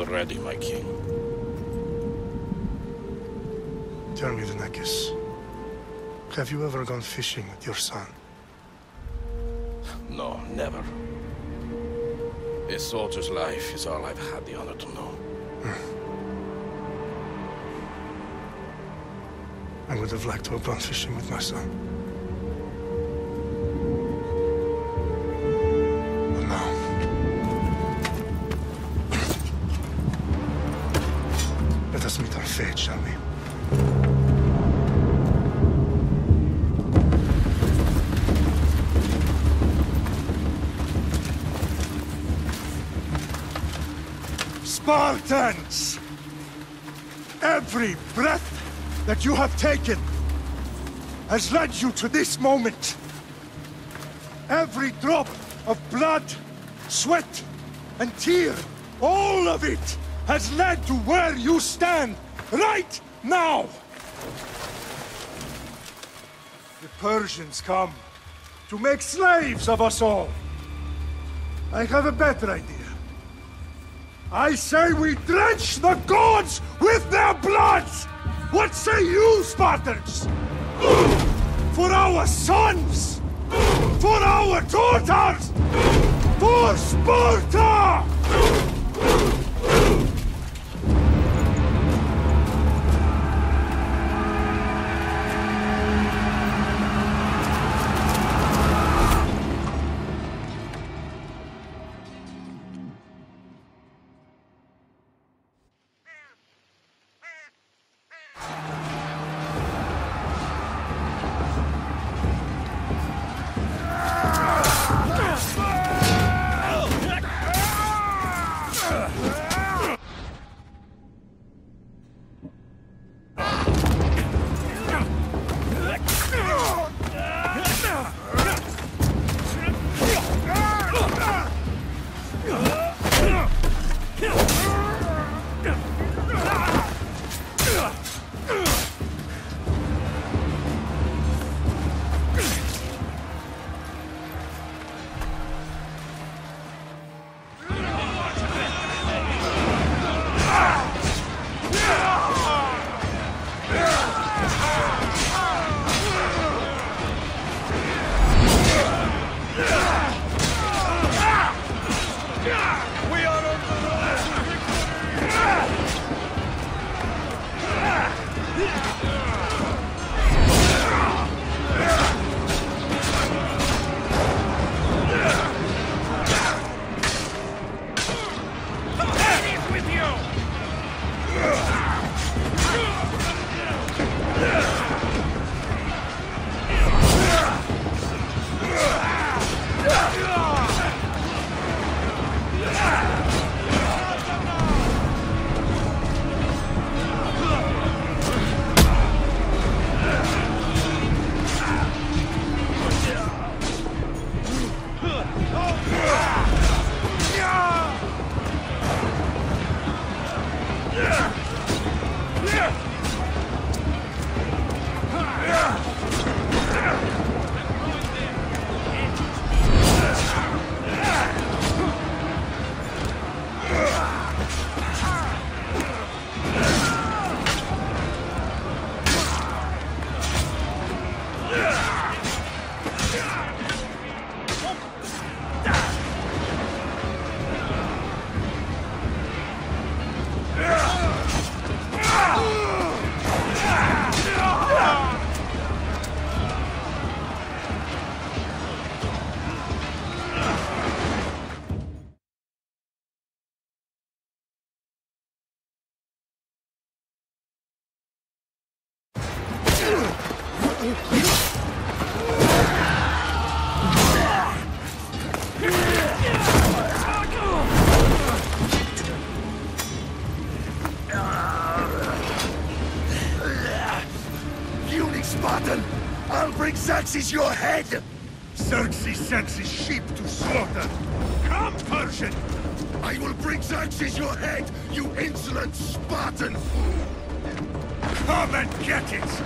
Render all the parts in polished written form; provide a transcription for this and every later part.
already, my king. Tell me, the Nekis. Have you ever gone fishing with your son? No, never. A soldier's life is all I've had the honor to know. I would have liked to have gone fishing with my son. But now... let us meet our fate, shall we? Spartans! Every breath that you have taken has led you to this moment. Every drop of blood, sweat, and tear, all of it has led to where you stand right now. The Persians come to make slaves of us all. I have a better idea. I say we drench the gods with their blood! What say you, Spartans? For our sons! For our daughters! For Sparta! Spartan! I'll bring Xerxes your head! Xerxes sends his sheep to slaughter. Come, Persian! I will bring Xerxes your head, you insolent Spartan! Come and get it!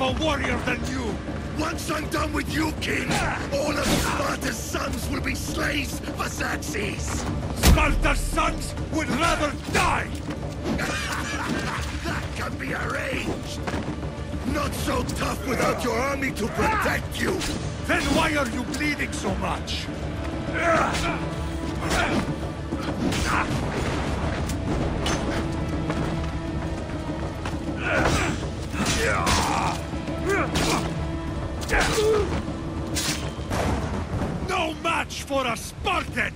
a warrior than you! Once I'm done with you, King, all of Sparta's sons will be slaves for Xerxes! Sparta's sons would rather die! That can be arranged! Not so tough without your army to protect you! Then why are you bleeding so much? No match for a Spartan!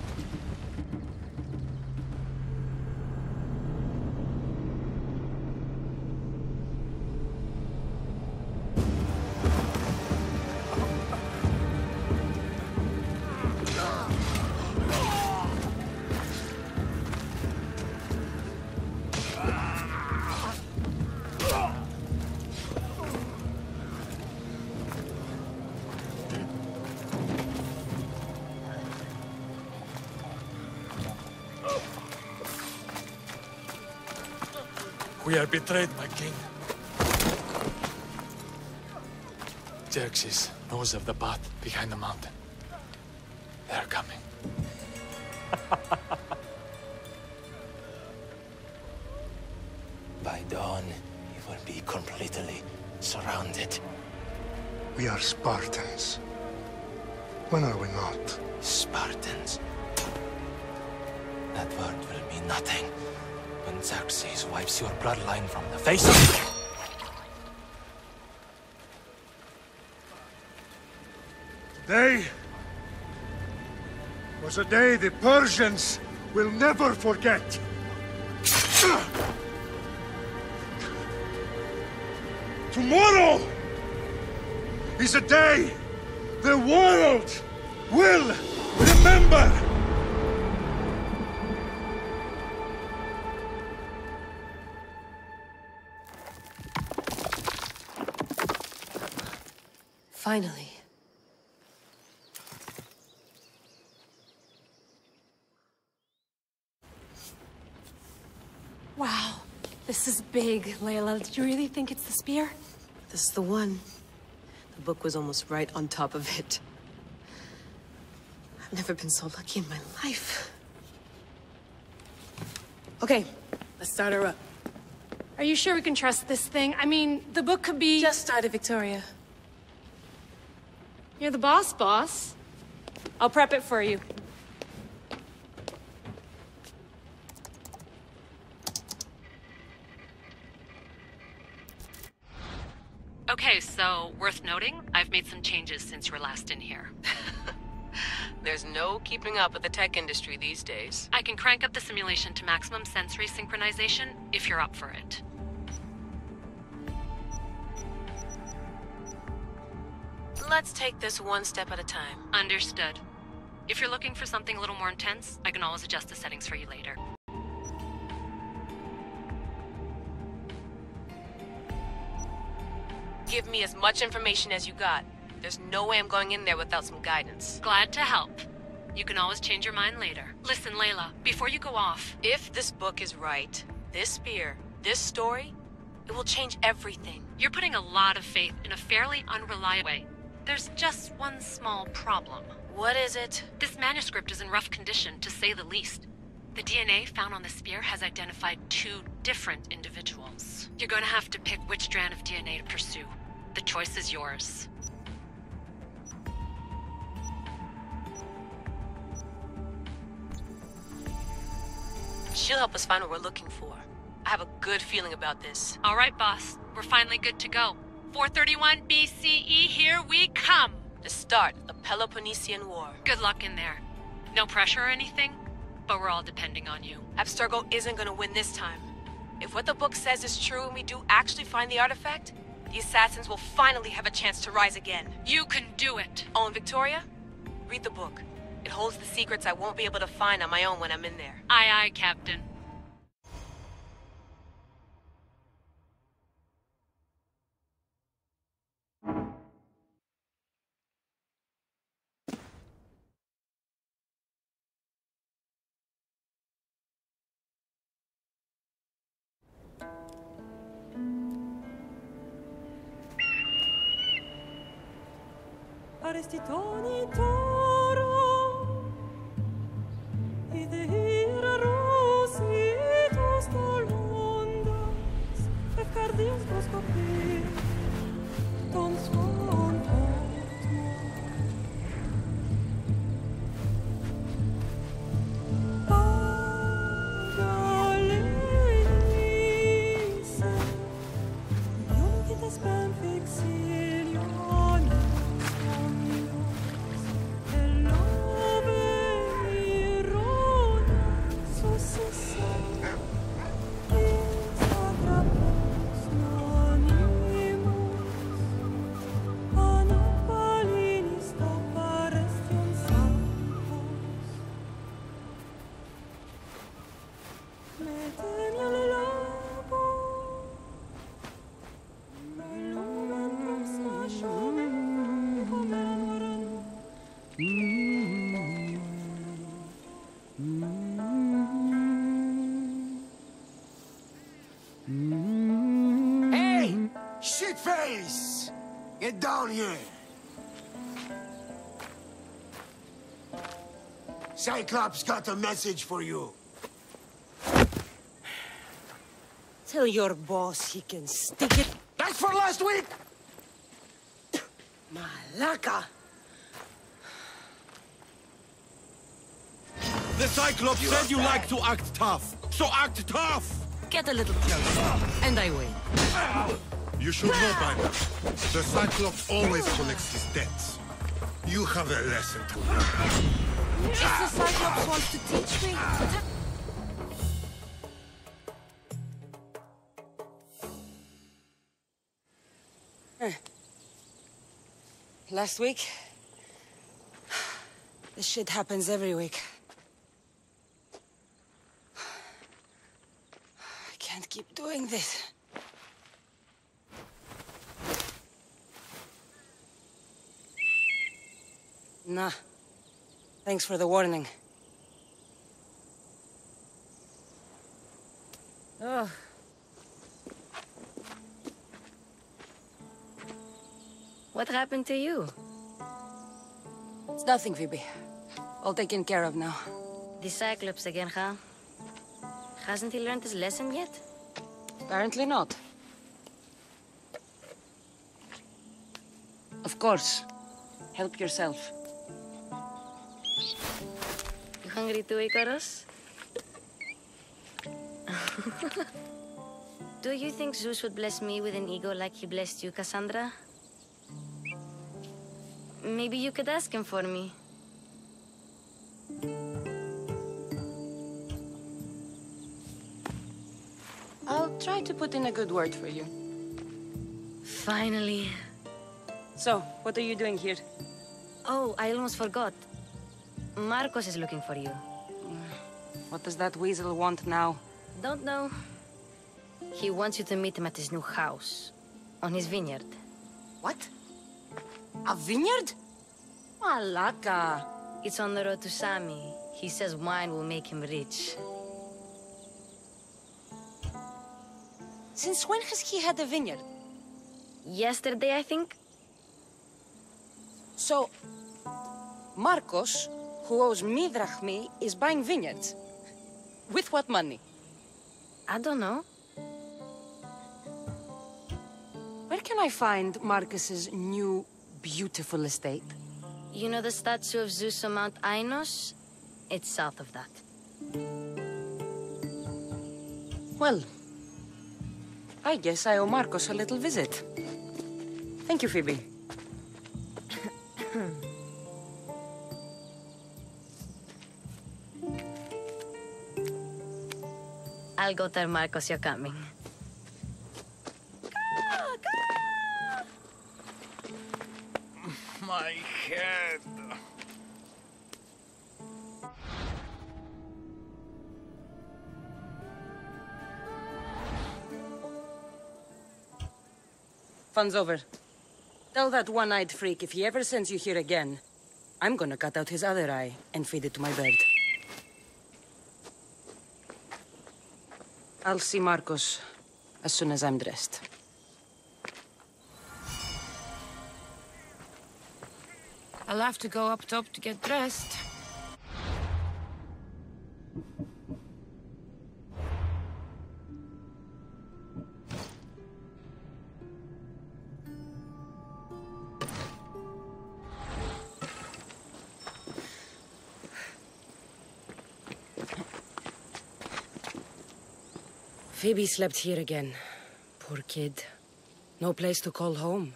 We are betrayed, my king. Xerxes knows of the path behind the mountain. They're coming. By dawn, you will be completely surrounded. We are Spartans. When are we not? Spartans. That word will mean nothing when Xerxes wipes your bloodline from the face of the... Today was a day the Persians will never forget. Tomorrow is a day the world will remember. Finally. Wow, this is big, Layla. Did you really think it's the spear? This is the one. The book was almost right on top of it. I've never been so lucky in my life. Okay, let's start her up. Are you sure we can trust this thing? I mean, the book could be... Just started, Victoria. You're the boss. I'll prep it for you. Okay, so worth noting, I've made some changes since you were last in here. There's no keeping up with the tech industry these days. I can crank up the simulation to maximum sensory synchronization if you're up for it. Let's take this one step at a time. Understood. If you're looking for something a little more intense, I can always adjust the settings for you later. Give me as much information as you got. There's no way I'm going in there without some guidance. Glad to help. You can always change your mind later. Listen, Layla, before you go off... If this book is right, this spear, this story, it will change everything. You're putting a lot of faith in a fairly unreliable way. There's just one small problem. What is it? This manuscript is in rough condition, to say the least. The DNA found on the spear has identified 2 different individuals. You're going to have to pick which strand of DNA to pursue. The choice is yours. She'll help us find what we're looking for. I have a good feeling about this. All right, boss. We're finally good to go. 431 BCE, here we come! The start of the Peloponnesian War. Good luck in there. No pressure or anything, but we're all depending on you. Abstergo isn't gonna win this time. If what the book says is true and we do actually find the artifact, the assassins will finally have a chance to rise again. You can do it! Oh, and Victoria? Read the book. It holds the secrets I won't be able to find on my own when I'm in there. Aye, aye, Captain. faresti toni toro I de hira rositos tolondas Efcardios proskopi Ton svon Hey! Shitface! Get down here! Cyclops got a message for you. Tell your boss he can stick it. That's for last week! Malaka! The Cyclops said you like to act tough, so act tough! Get a little closer, and I wait. You should know by now. The Cyclops always collects his debts. You have a lesson to learn. If the Cyclops wants to teach me... Last week? This shit happens every week. I can't keep doing this. Nah. Thanks for the warning. Oh. What happened to you? It's nothing, Phoebe. All taken care of now. The Cyclops again, huh? Hasn't he learned his lesson yet? Apparently not. Of course. Help yourself. You hungry too, Icarus? Do you think Zeus would bless me with an ego like he blessed you, Cassandra? Maybe you could ask him for me. I'll try to put in a good word for you. Finally. So, what are you doing here? Oh, I almost forgot. Marcos is looking for you. What does that weasel want now? Don't know. He wants you to meet him at his new house. On his vineyard. What? A vineyard? Malaka. It's on the road to Sami. He says wine will make him rich. Since when has he had a vineyard? Yesterday, I think. So, Marcos, who owes me drachmi, is buying vineyards. With what money? I don't know. Where can I find Marcus's new, beautiful estate? You know the statue of Zeus on Mount Ainos? It's south of that. Well, I guess I owe Marcos a little visit. Thank you, Phoebe. I'll go tell Marcos you're coming. My head. Fun's over. Tell that one-eyed freak if he ever sends you here again, I'm gonna cut out his other eye and feed it to my bird. I'll see Marcos as soon as I'm dressed. I'll have to go up top to get dressed. Phoebe slept here again. Poor kid. No place to call home.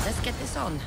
Let's get this on.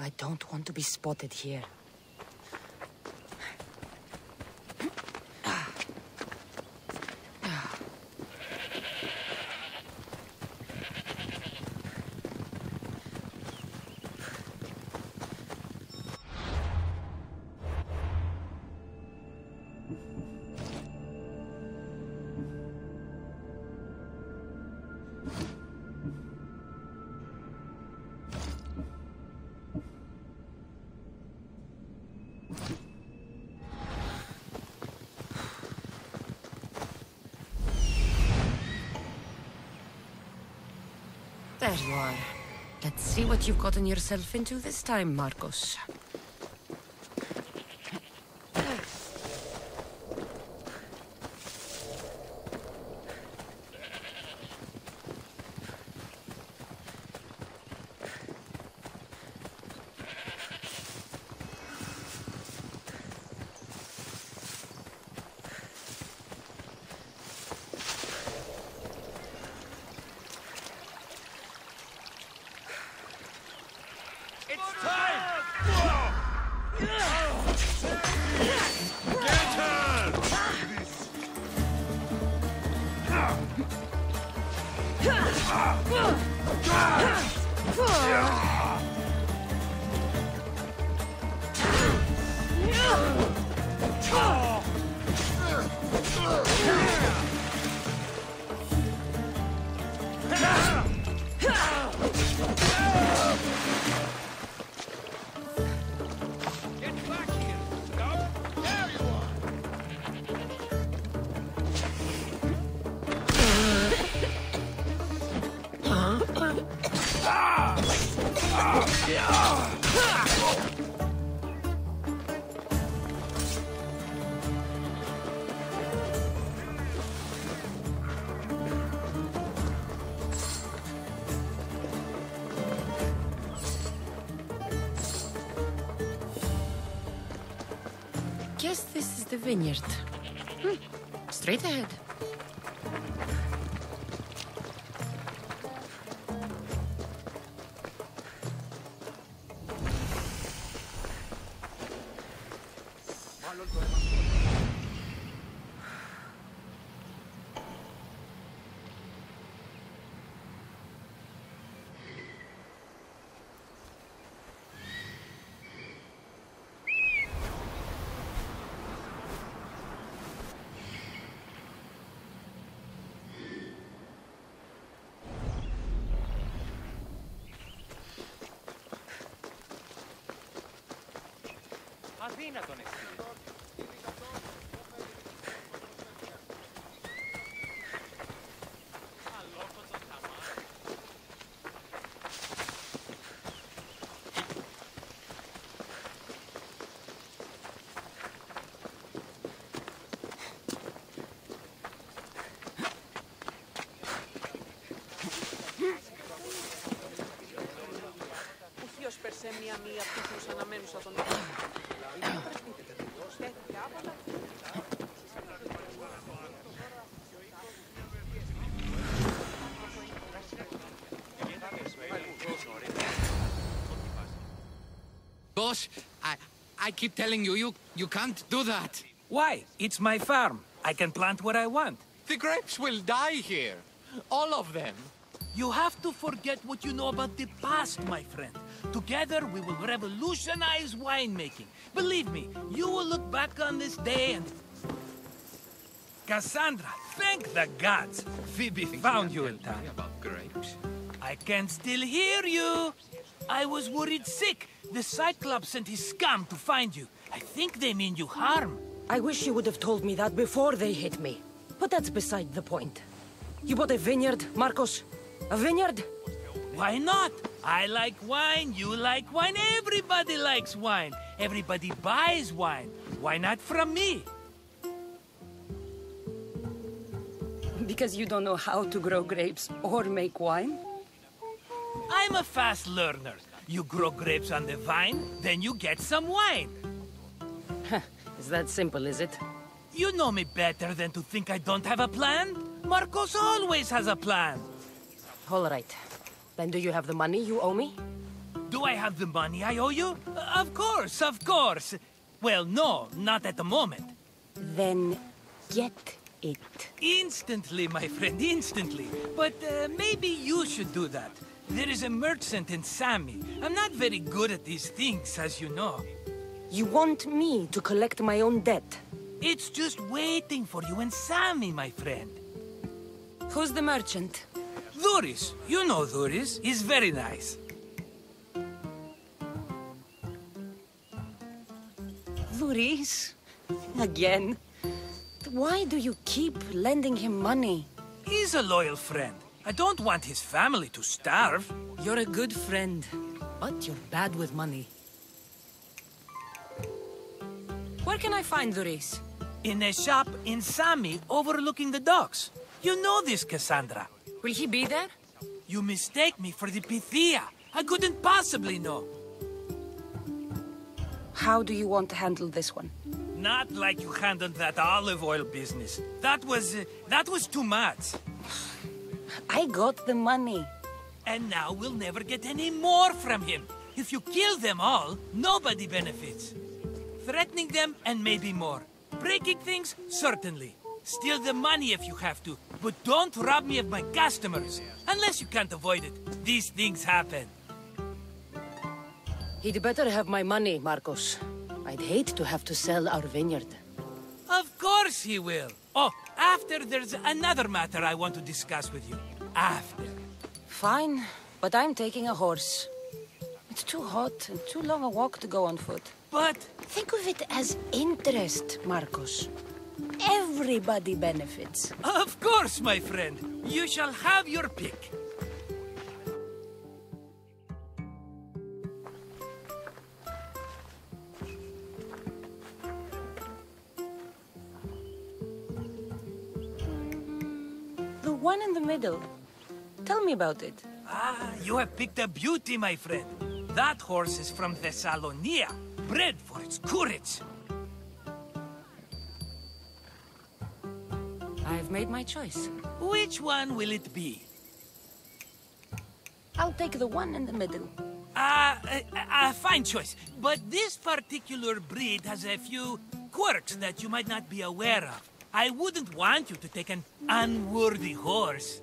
I don't want to be spotted here. There you are. Let's see what you've gotten yourself into this time, Marcos. Guess this is the vineyard. Straight ahead. Αδύνατον εσύ. Ουσίως περσέ μία από τους αναμένους από τον Boss, I keep telling you, you can't do that. Why? It's my farm. I can plant what I want. The grapes will die here. All of them. You have to forget what you know about the past, my friend. Together, we will revolutionize winemaking. Believe me, you will look back on this day and... Cassandra, thank the gods! Phoebe found you in time. About grapes? I can still hear you! I was worried sick. The Cyclops sent his scum to find you. I think they mean you harm. I wish you would have told me that before they hit me. But that's beside the point. You bought a vineyard, Marcos? A vineyard? Why not? I like wine, you like wine, everybody likes wine. Everybody buys wine. Why not from me? Because you don't know how to grow grapes or make wine? I'm a fast learner. You grow grapes on the vine, then you get some wine. Is that simple, is it? You know me better than to think I don't have a plan. Marcos always has a plan. All right. Then do you have the money you owe me? Do I have the money I owe you? Of course, of course. Well, no, not at the moment. Then get it. Instantly, my friend, instantly. But maybe you should do that. There is a merchant in Sami. I'm not very good at these things, as you know. You want me to collect my own debt? It's just waiting for you in Sami, my friend. Who's the merchant? Duris. You know Duris. He's very nice. Duris? Again? Why do you keep lending him money? He's a loyal friend. I don't want his family to starve. You're a good friend, but you're bad with money. Where can I find Duris? In a shop in Sami overlooking the docks. You know this, Cassandra. Will he be there? You mistake me for the Pythia. I couldn't possibly know. How do you want to handle this one? Not like you handled that olive oil business. That was too much. I got the money. And now we'll never get any more from him. If you kill them all, nobody benefits. Threatening them, and maybe more. Breaking things, certainly. Steal the money if you have to, but don't rob me of my customers. Unless you can't avoid it. These things happen. He'd better have my money, Marcos. I'd hate to have to sell our vineyard. Of course he will. Oh, after there's another matter I want to discuss with you. After. Fine, but I'm taking a horse. It's too hot and too long a walk to go on foot. But... think of it as interest, Marcos. Everybody benefits. Of course, my friend. You shall have your pick. The one in the middle. Tell me about it. Ah, you have picked a beauty, my friend. That horse is from Thessalonia, bred for its courage. I've made my choice. Which one will it be? I'll take the one in the middle. Fine choice. But this particular breed has a few quirks that you might not be aware of. I wouldn't want you to take an unworthy horse.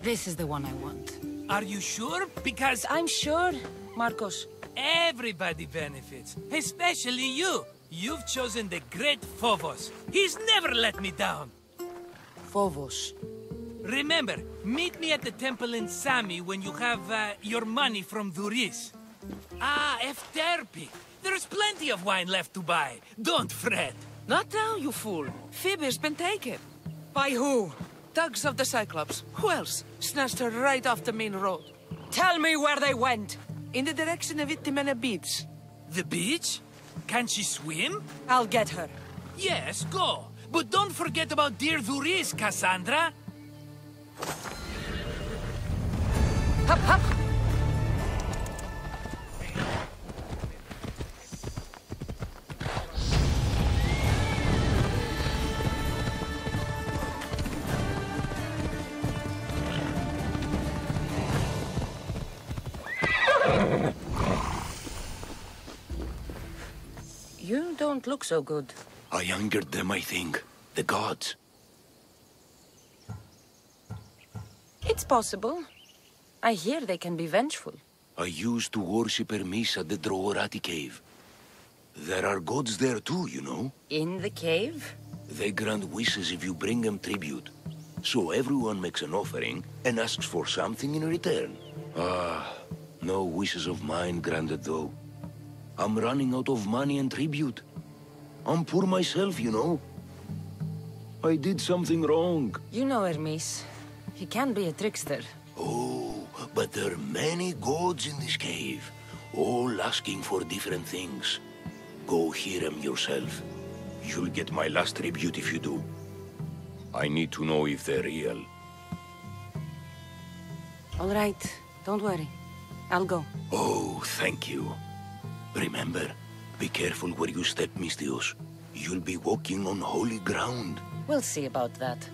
This is the one I want. Are you sure? Because... I'm sure, Marcos. Everybody benefits, especially you. You've chosen the great Phobos. He's never let me down. Phobos. Remember, meet me at the temple in Sami when you have your money from Duris. Ah, Efterpi. There's plenty of wine left to buy. Don't fret. Not now, you fool. Phoebe's been taken. By who? Thugs of the Cyclops. Who else? Snatched her right off the main road. Tell me where they went. In the direction of Itimena Beach. The beach? Can she swim? I'll get her. Yes, go. But don't forget about dear Duris, Cassandra. Hop, hop. You don't look so good. I angered them, I think. The gods. It's possible. I hear they can be vengeful. I used to worship Hermes at the Droorati cave. There are gods there too, you know. In the cave? They grant wishes if you bring them tribute. So everyone makes an offering and asks for something in return. Ah, no wishes of mine granted though. I'm running out of money and tribute. I'm poor myself, you know. I did something wrong. You know Hermes. He can be a trickster. Oh, but there are many gods in this cave, all asking for different things. Go hear them yourself. You'll get my last tribute if you do. I need to know if they're real. All right, don't worry. I'll go. Oh, thank you. Remember, be careful where you step, Mistios. You'll be walking on holy ground. We'll see about that.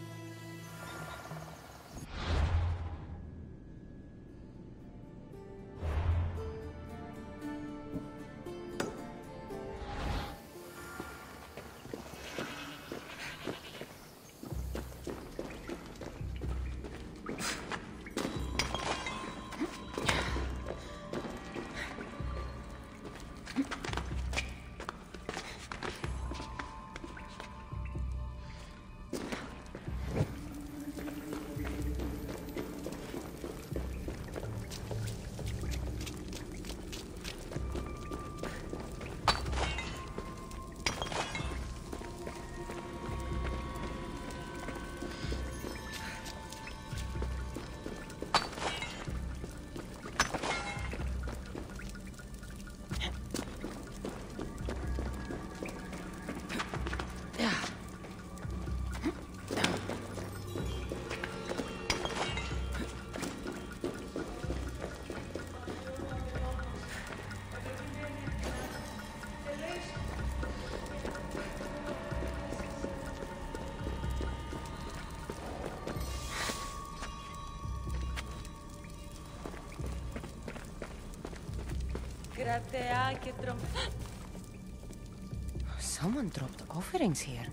Someone dropped offerings here.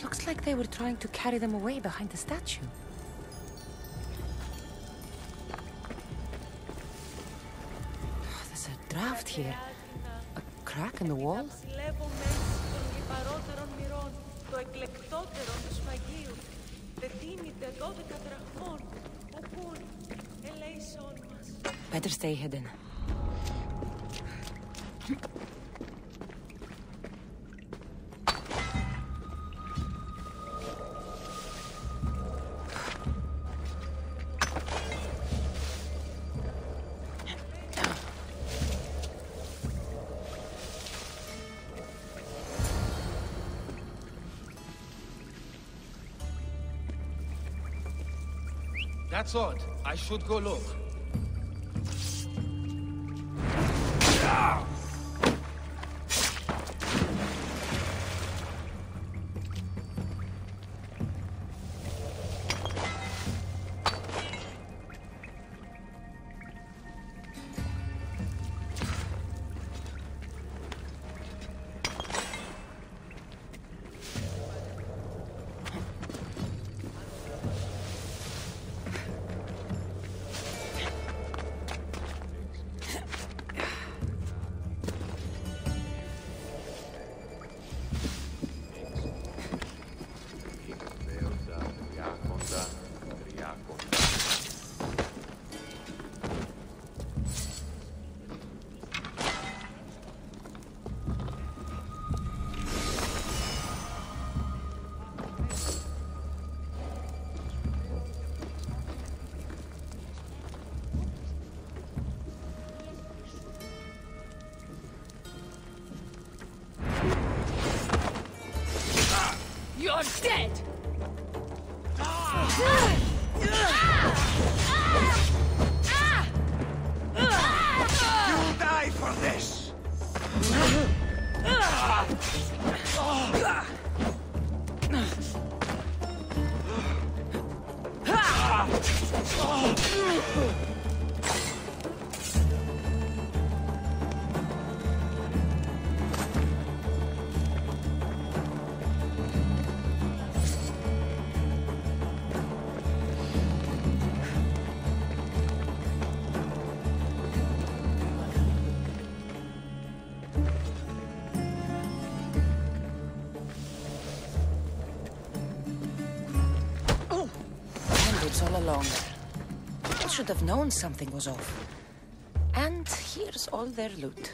Looks like they were trying to carry them away behind the statue. There's a draft here. A crack in the wall? Better stay hidden. That's odd. I should go look. You're dead! You'll die for this! All along. I should have known something was off. And here's all their loot.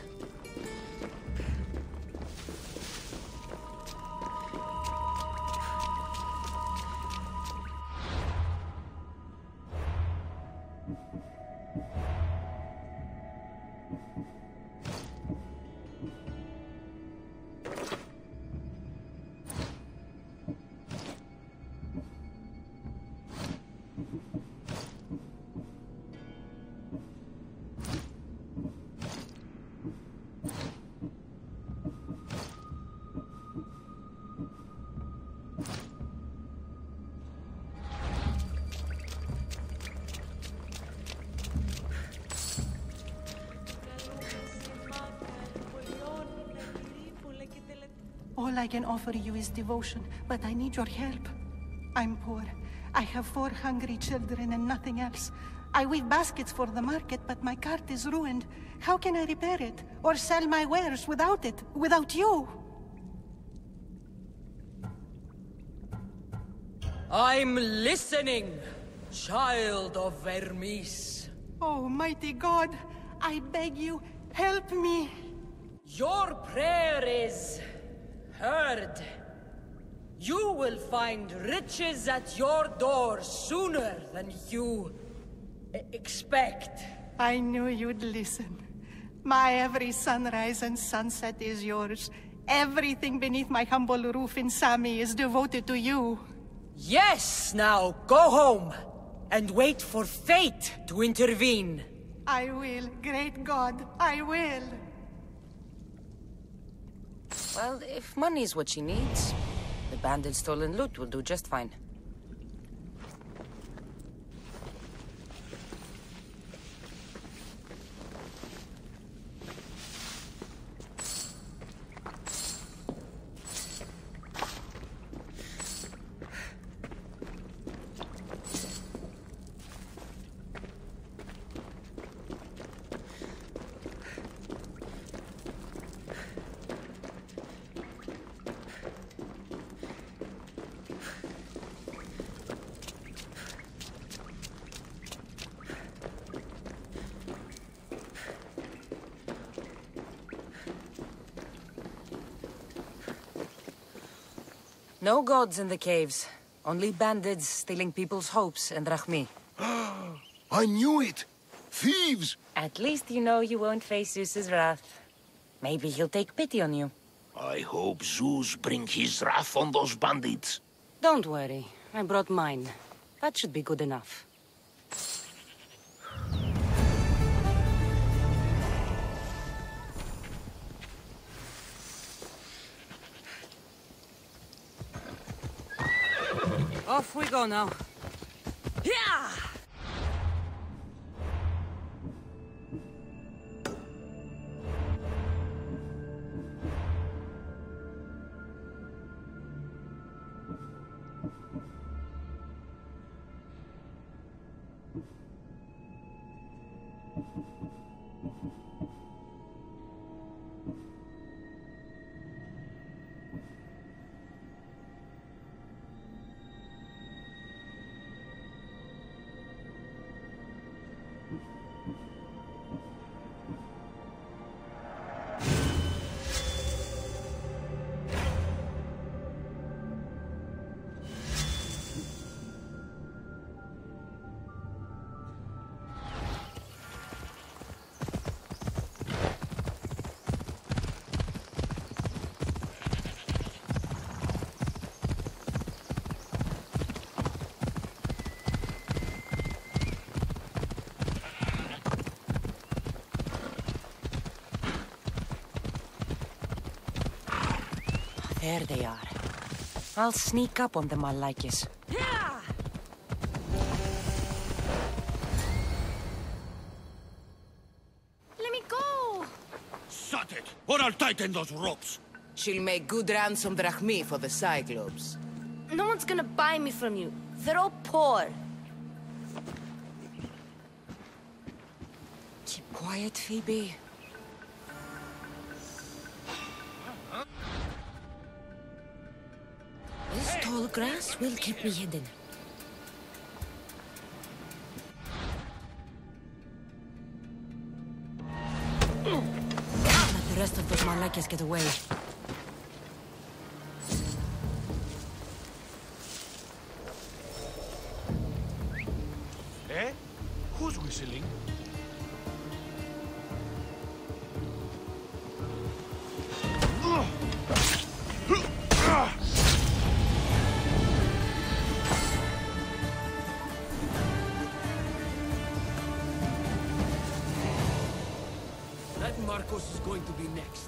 All I can offer you is devotion, but I need your help. I'm poor. I have 4 hungry children and nothing else. I weave baskets for the market, but my cart is ruined. How can I repair it? Or sell my wares without it? Without you? I'm listening, child of Vermis. Oh, mighty God, I beg you, help me. Your prayer is heard. You will find riches at your door sooner than you expect. I knew you'd listen. My every sunrise and sunset is yours. Everything beneath my humble roof in Sami is devoted to you. Yes, now go home and wait for fate to intervene. I will, great God, I will. Well, if money's what she needs, the banded stolen loot will do just fine. No gods in the caves. Only bandits stealing people's hopes and Rahmi. I knew it! Thieves! At least you know you won't face Zeus's wrath. Maybe he'll take pity on you. I hope Zeus bring his wrath on those bandits. Don't worry. I brought mine. That should be good enough. Off we go now. Yeah! There they are. I'll sneak up on them, Malakis. Yeah! Let me go! Shut it, or I'll tighten those ropes. She'll make good ransom drachmi for the Cyclops. No one's gonna buy me from you. They're all poor. Keep quiet, Phoebe. This tall grass will keep me hidden. Let the rest of those Malakis get away. Eh? Who's whistling? That Marcos is going to be next.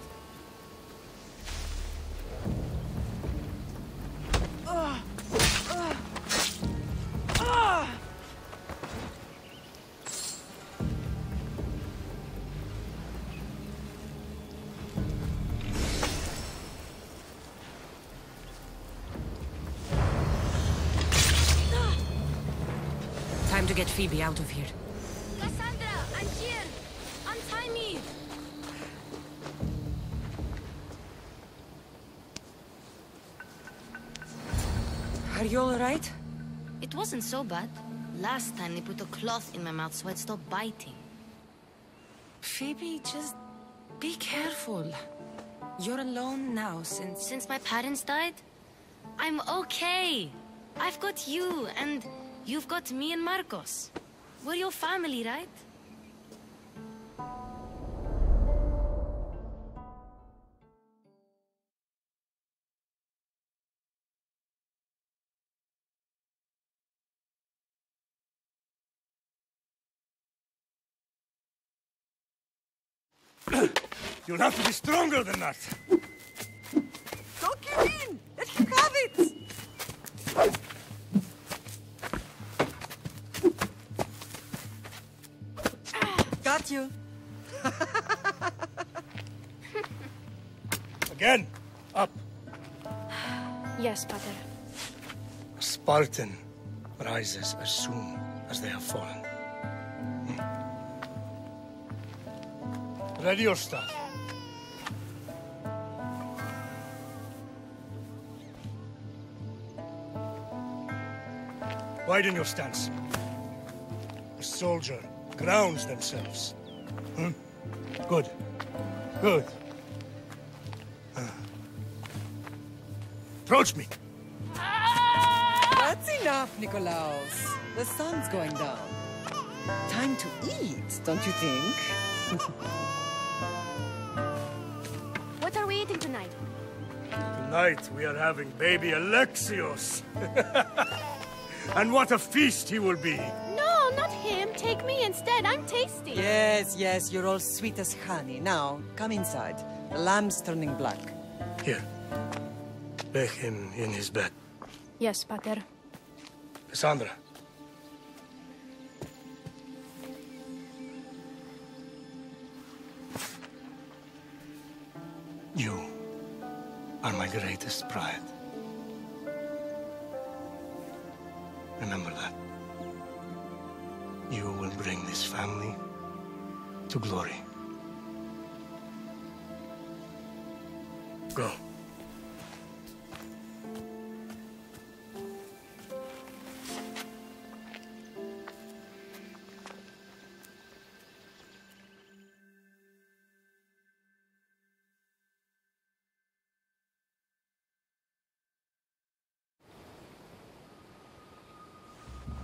Time to get Phoebe out of here. Cassandra, I'm here! Untie me! Are you alright? It wasn't so bad. Last time they put a cloth in my mouth so I'd stop biting. Phoebe, just be careful. You're alone now Since my parents died? I'm okay. I've got you, and you've got me and Marcos. We're your family, right? You'll have to be stronger than that. Don't give in! Let him have it! Got you. Again, up. Yes, Pater. A Spartan rises as soon as they have fallen. Ready your staff. Widen your stance. A soldier grounds themselves. Good. Good. Approach me. That's enough, Nikolaos. The sun's going down. Time to eat, don't you think? What are we eating tonight? Tonight we are having baby Alexios. And what a feast he will be! No, not him. Take me instead. I'm tasty. Yes, yes, you're all sweet as honey. Now, come inside. The lamb's turning black. Here. Lay him in his bed. Yes, Pater. Cassandra. You are my greatest pride. Remember that. You will bring this family to glory. Go.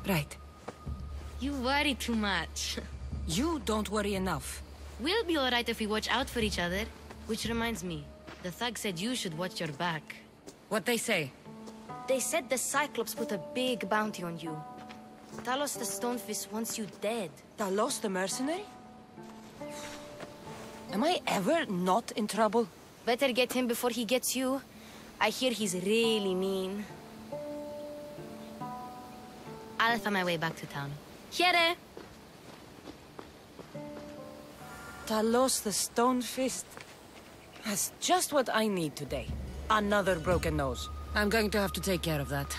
Right. You worry too much. You don't worry enough. We'll be alright if we watch out for each other. Which reminds me, the thug said you should watch your back. What they say? They said the Cyclops put a big bounty on you. Talos the Stonefist wants you dead. Talos the mercenary? Am I ever not in trouble? Better get him before he gets you. I hear he's really mean. I'll find my way back to town. Here! Talos the Stonefist. That's just what I need today. Another broken nose. I'm going to have to take care of that.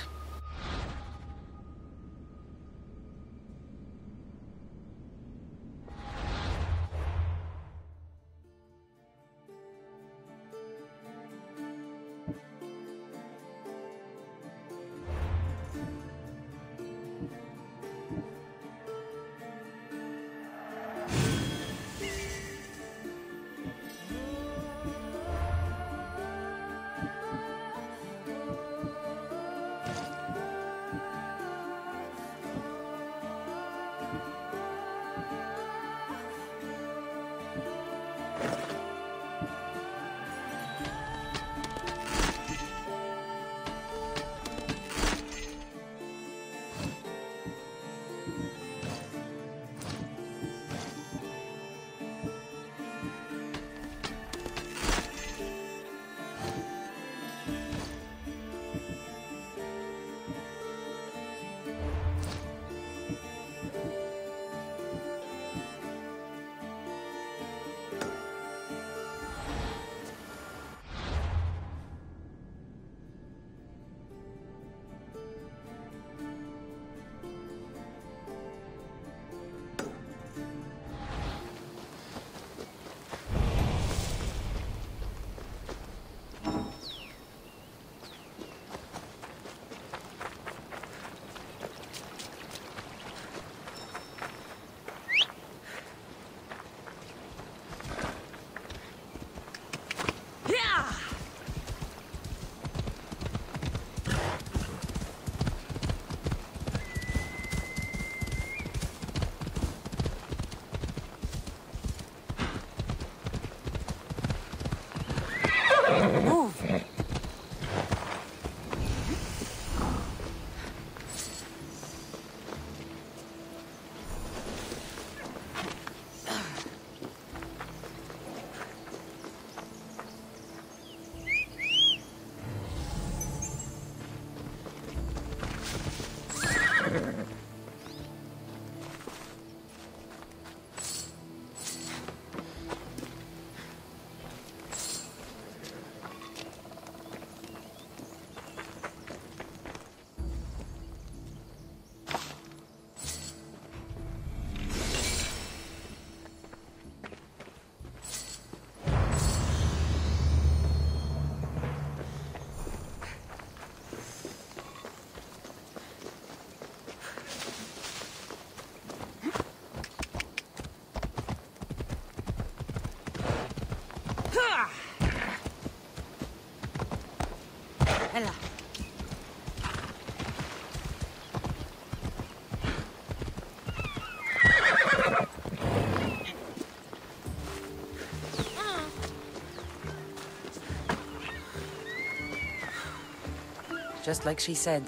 just like she said.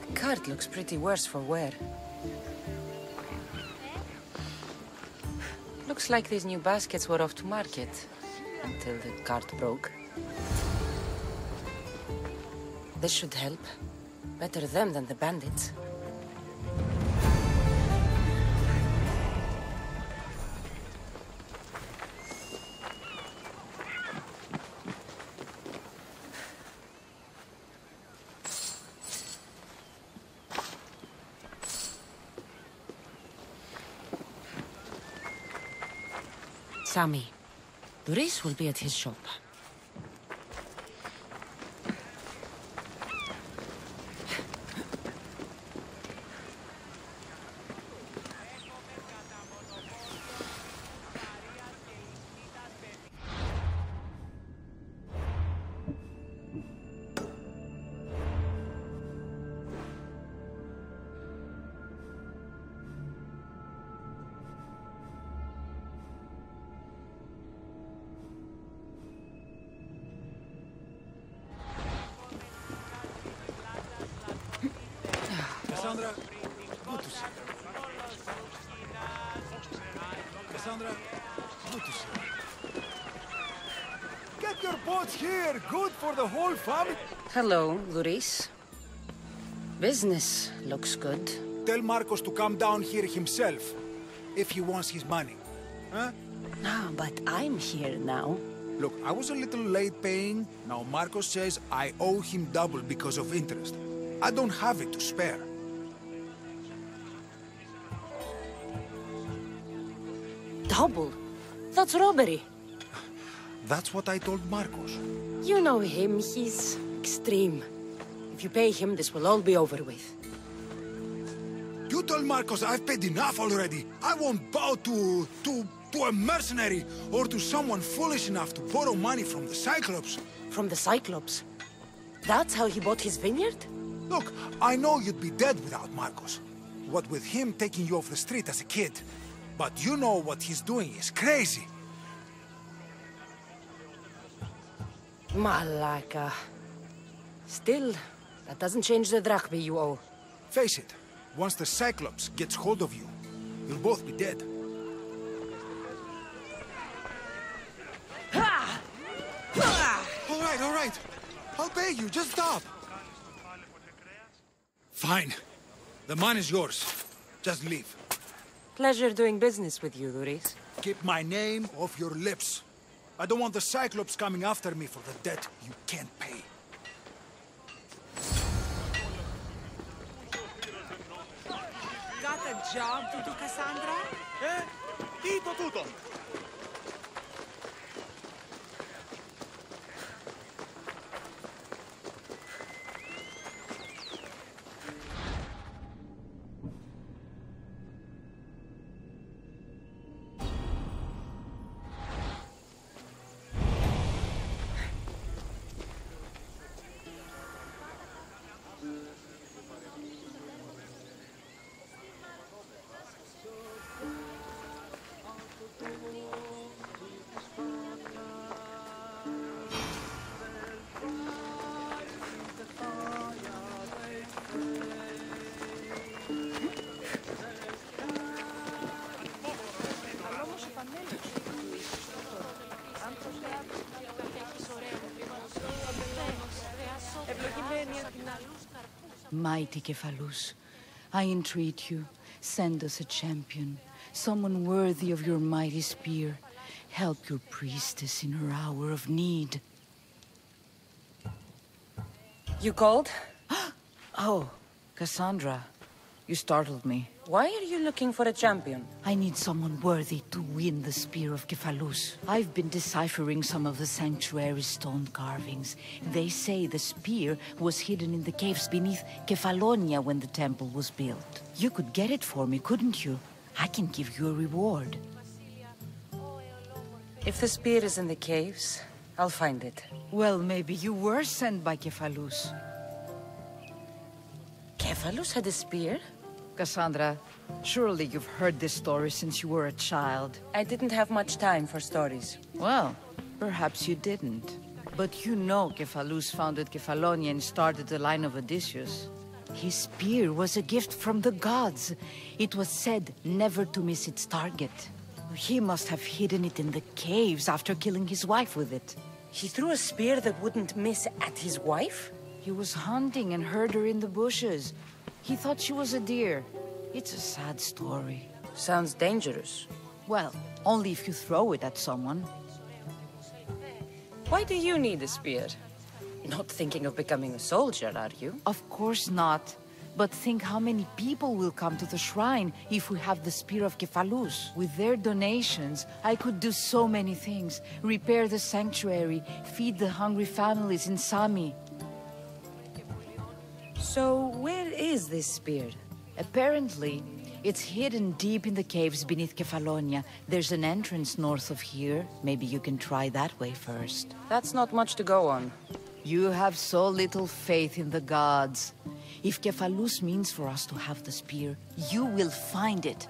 The cart looks pretty worse for wear. Looks like these new baskets were off to market. Until the cart broke. This should help. Better them than the bandits. Sammy, Doris will be at his shop. Cassandra, good to see you. Cassandra, good to see you. Get your boats here, good for the whole family. Hello, Doris. Business looks good. Tell Marcos to come down here himself, if he wants his money. Huh? No, but I'm here now. Look, I was a little late paying. Now Marcos says I owe him double because of interest. I don't have it to spare. Double? That's robbery. That's what I told Marcos. You know him, he's extreme. If you pay him, this will all be over with. You told Marcos I've paid enough already. I won't bow to a mercenary or to someone foolish enough to borrow money from the Cyclops. From the Cyclops? That's how he bought his vineyard? Look, I know you'd be dead without Marcos. What with him taking you off the street as a kid. But you know what he's doing is crazy. Malaka. Still, that doesn't change the drachma you owe. Face it, once the Cyclops gets hold of you, you'll both be dead. All right. I'll pay you, just stop. Fine. The money's yours. Just leave. Pleasure doing business with you, Doris. Keep my name off your lips. I don't want the Cyclops coming after me for the debt you can't pay. Got a job to do, Cassandra? Tito tutto. Mighty Cephalus, I entreat you, send us a champion, someone worthy of your mighty spear. Help your priestess in her hour of need. You called? Oh, Cassandra, you startled me. Why are you looking for a champion? I need someone worthy to win the spear of Cephalus. I've been deciphering some of the sanctuary's stone carvings. They say the spear was hidden in the caves beneath Kefalonia when the temple was built. You could get it for me, couldn't you? I can give you a reward. If the spear is in the caves, I'll find it. Well, maybe you were sent by Cephalus. Cephalus had a spear? Cassandra, surely you've heard this story since you were a child. I didn't have much time for stories. Well, perhaps you didn't. But you know Cephalus founded Kefalonia and started the line of Odysseus. His spear was a gift from the gods. It was said never to miss its target. He must have hidden it in the caves after killing his wife with it. He threw a spear that wouldn't miss at his wife? He was hunting and heard her in the bushes. He thought she was a deer. It's a sad story. Sounds dangerous. Well, only if you throw it at someone. Why do you need a spear? Not thinking of becoming a soldier, are you? Of course not. But think how many people will come to the shrine if we have the Spear of Cephalus. With their donations, I could do so many things. Repair the sanctuary, feed the hungry families in Sami. So, where is this spear? Apparently, it's hidden deep in the caves beneath Kefalonia. There's an entrance north of here. Maybe you can try that way first. That's not much to go on. You have so little faith in the gods. If Cephalus means for us to have the spear, you will find it.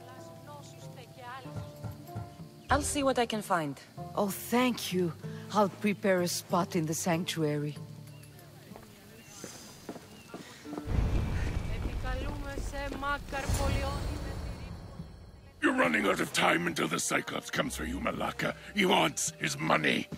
I'll see what I can find. Oh, thank you. I'll prepare a spot in the sanctuary. You're running out of time until the Cyclops comes for you, Malaka. He wants his money.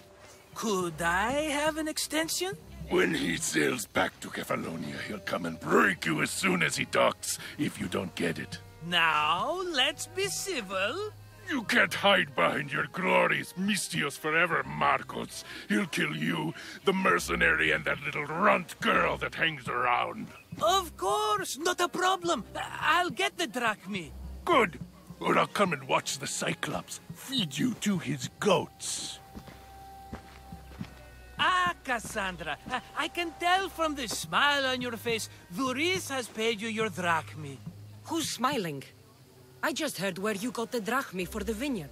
Could I have an extension? When he sails back to Kefalonia, he'll come and break you as soon as he docks, if you don't get it. Now, let's be civil. You can't hide behind your glorious Mistios forever, Marcos. He'll kill you, the mercenary, and that little runt girl that hangs around. Of course, not a problem. I'll get the drachmi. Good. Or I'll come and watch the Cyclops feed you to his goats. Ah, Cassandra, I can tell from the smile on your face, Duris has paid you your drachmi. Who's smiling? I just heard where you got the drachmi for the vineyard.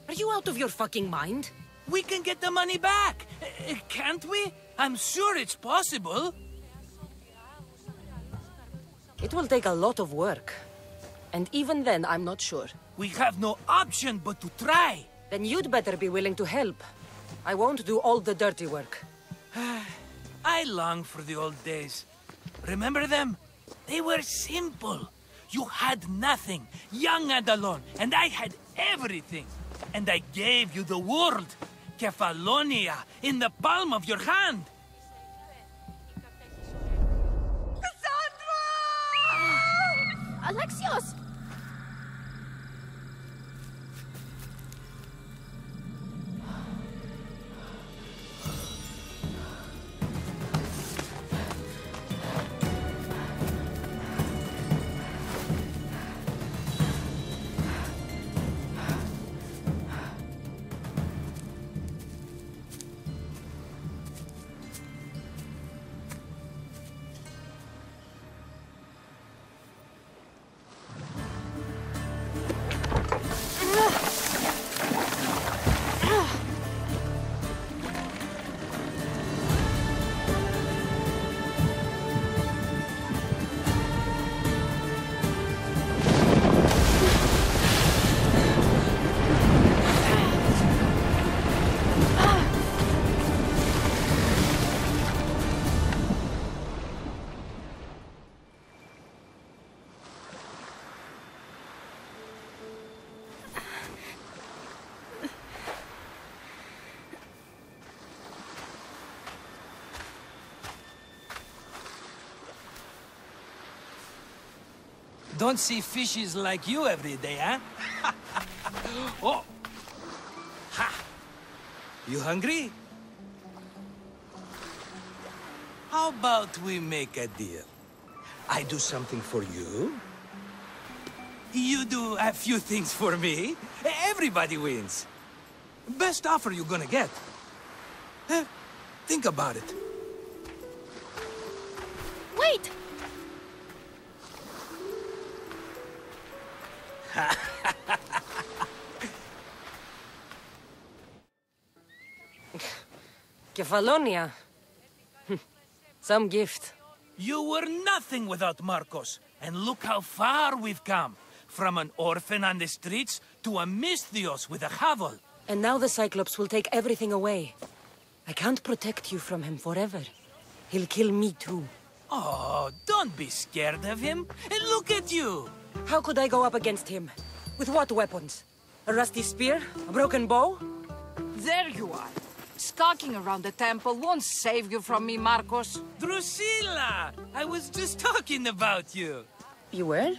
Are you out of your fucking mind? We can get the money back, can't we? I'm sure it's possible. It will take a lot of work. And even then, I'm not sure. We have no option but to try. Then you'd better be willing to help. I won't do all the dirty work. I long for the old days. Remember them? They were simple. You had nothing, young and alone, and I had everything. And I gave you the world, Kefalonia, in the palm of your hand. Alexios! Don't see fishes like you every day, huh? Oh! Ha! You hungry? How about we make a deal? I do something for you. You do a few things for me. Everybody wins. Best offer you're gonna get. Think about it. Wait! Kefalonia. Some gift. You were nothing without Marcos, and look how far we've come. From an orphan on the streets to a Mistios with a hovel. And now the Cyclops will take everything away. I can't protect you from him forever. He'll kill me too. Oh, don't be scared of him. And look at you! How could I go up against him? With what weapons? A rusty spear? A broken bow? There you are. Skulking around the temple won't save you from me, Marcos. Drusilla! I was just talking about you. You were?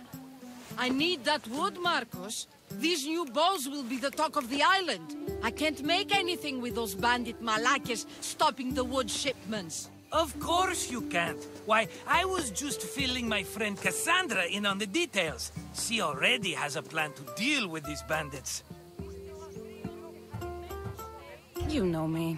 I need that wood, Marcos. These new bows will be the talk of the island. I can't make anything with those bandit malakes stopping the wood shipments. Of course you can't. Why, I was just filling my friend Cassandra in on the details. She already has a plan to deal with these bandits. You know me.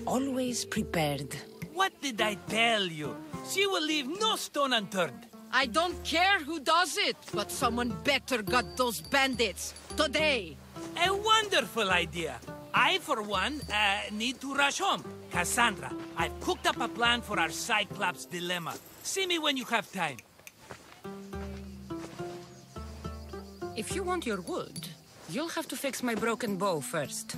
Always prepared. What did I tell you? She will leave no stone unturned. I don't care who does it, but someone better got those bandits. Today. A wonderful idea. I, for one, need to rush home. Cassandra, I've cooked up a plan for our Cyclops dilemma. See me when you have time. If you want your wood, you'll have to fix my broken bow first.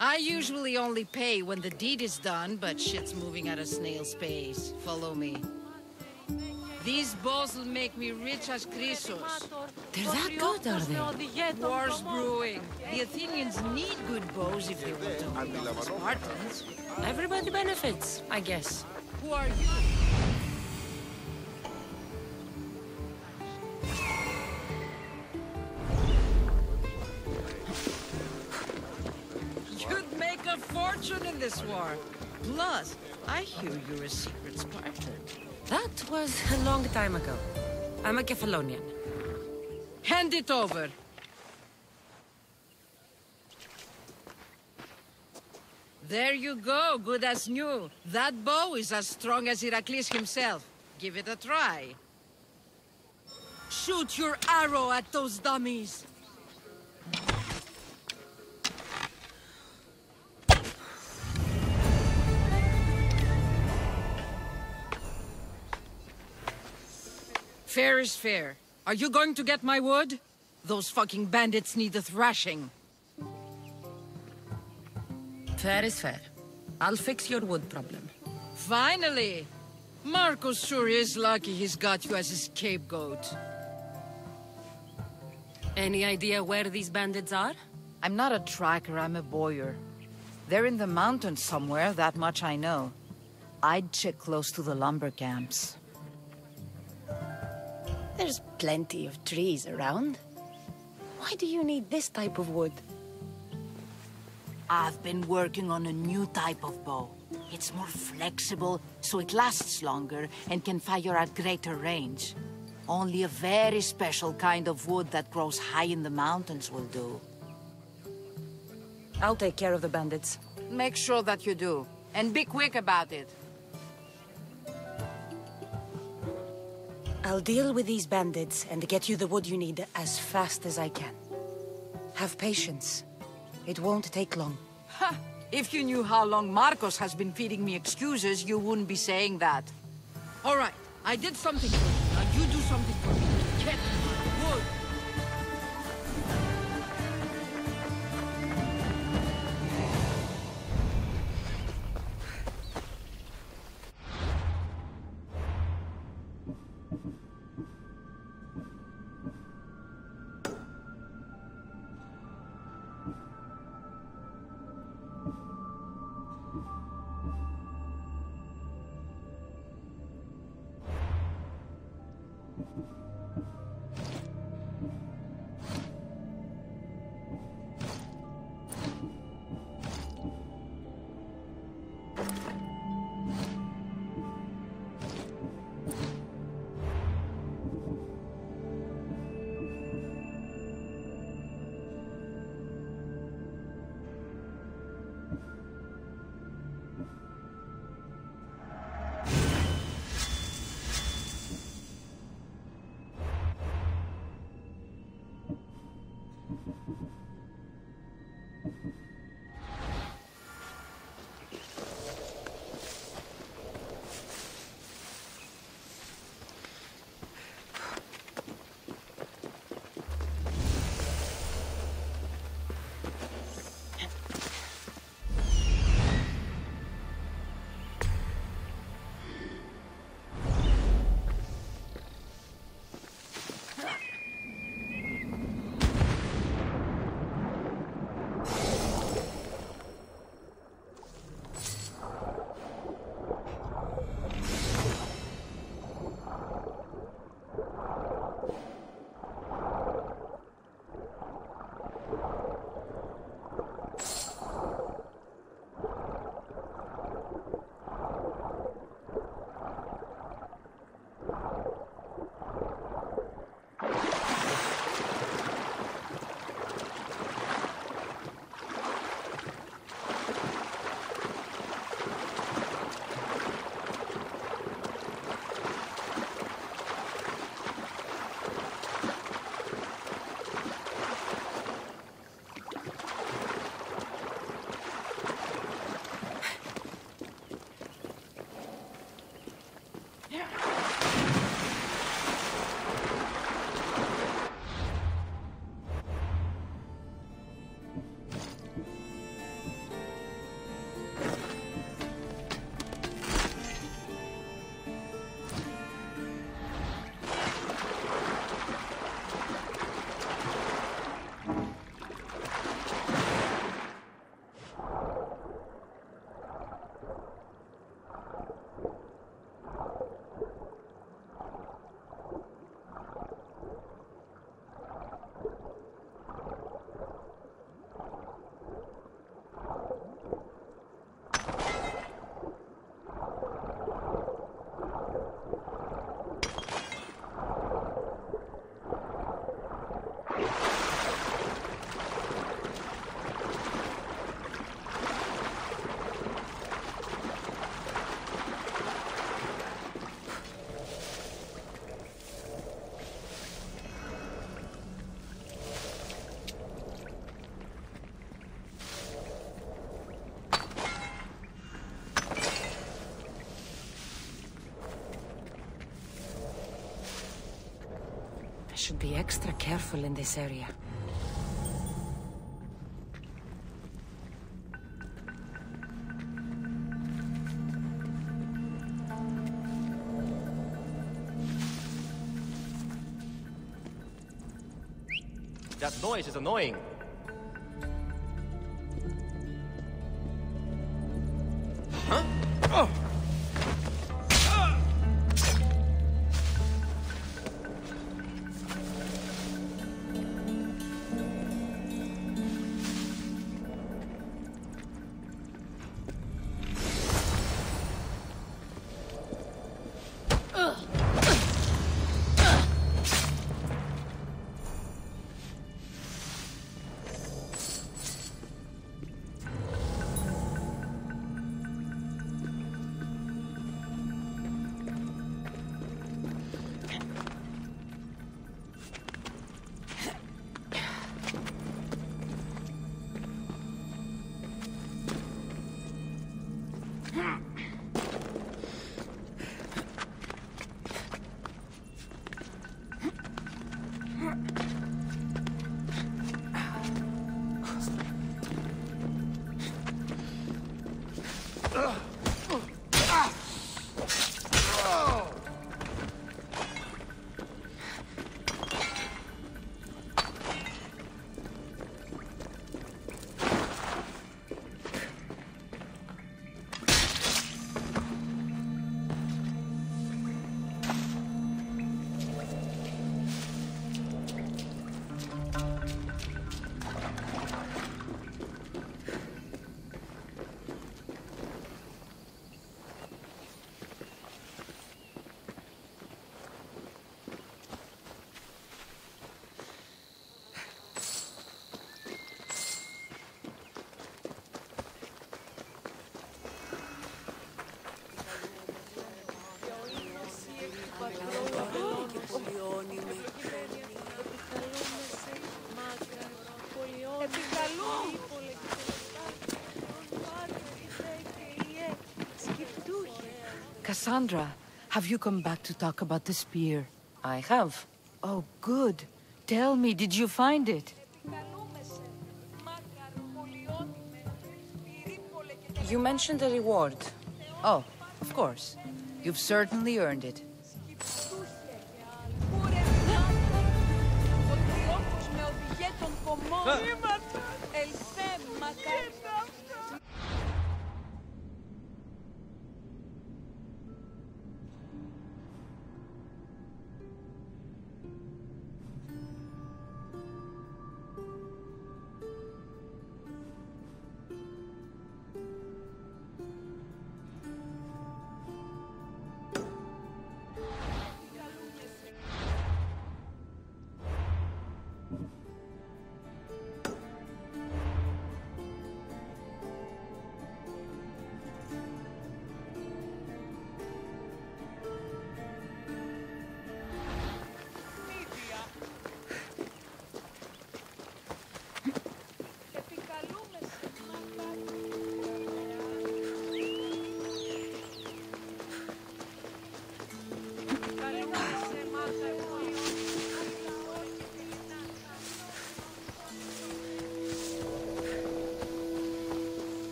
I usually only pay when the deed is done, but shit's moving at a snail's pace. Follow me. These bows will make me rich as Chrysos. They're that good, are they? War's brewing. The Athenians need good bows if they want to hold off the Spartans. Everybody benefits, I guess. Who are you? You'd make a fortune in this war. Plus, I hear you're a secret Spartan. That was a long time ago. I'm a Kephalonian. Hand it over. There you go, good as new. That bow is as strong as Heracles himself. Give it a try. Shoot your arrow at those dummies. Fair is fair. Are you going to get my wood? Those fucking bandits need a thrashing. Fair is fair. I'll fix your wood problem. Finally! Marcos sure is lucky he's got you as his scapegoat. Any idea where these bandits are? I'm not a tracker, I'm a boyer. They're in the mountains somewhere, that much I know. I'd check close to the lumber camps. There's plenty of trees around. Why do you need this type of wood? I've been working on a new type of bow. It's more flexible, so it lasts longer and can fire at greater range. Only a very special kind of wood that grows high in the mountains will do. I'll take care of the bandits. Make sure that you do. And be quick about it. I'll deal with these bandits and get you the wood you need as fast as I can. Have patience. It won't take long. Ha! If you knew how long Marcos has been feeding me excuses, you wouldn't be saying that. All right, I did something for you. Now you do something for me. Get my wood. Should be extra careful in this area. That noise is annoying. Huh? Oh! Cassandra, have you come back to talk about the spear? I have. Oh, good. Tell me, did you find it? You mentioned a reward. Oh, of course. You've certainly earned it.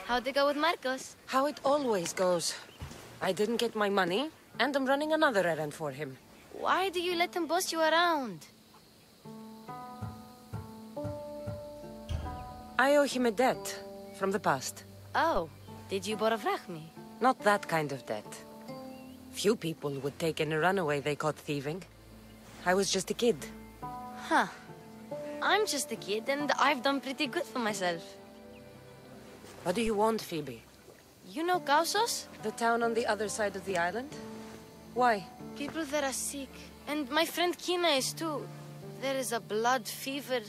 How'd it go with Marcos? How it always goes. I didn't get my money, and I'm running another errand for him. Why do you let him boss you around? I owe him a debt from the past. Oh, did you borrow me? Not that kind of debt. Few people would take in a runaway they caught thieving. I was just a kid. Huh. I'm just a kid, and I've done pretty good for myself. What do you want, Phoebe? You know Kausos? The town on the other side of the island? Why? People that are sick. And my friend Kina is too. There is a blood fever.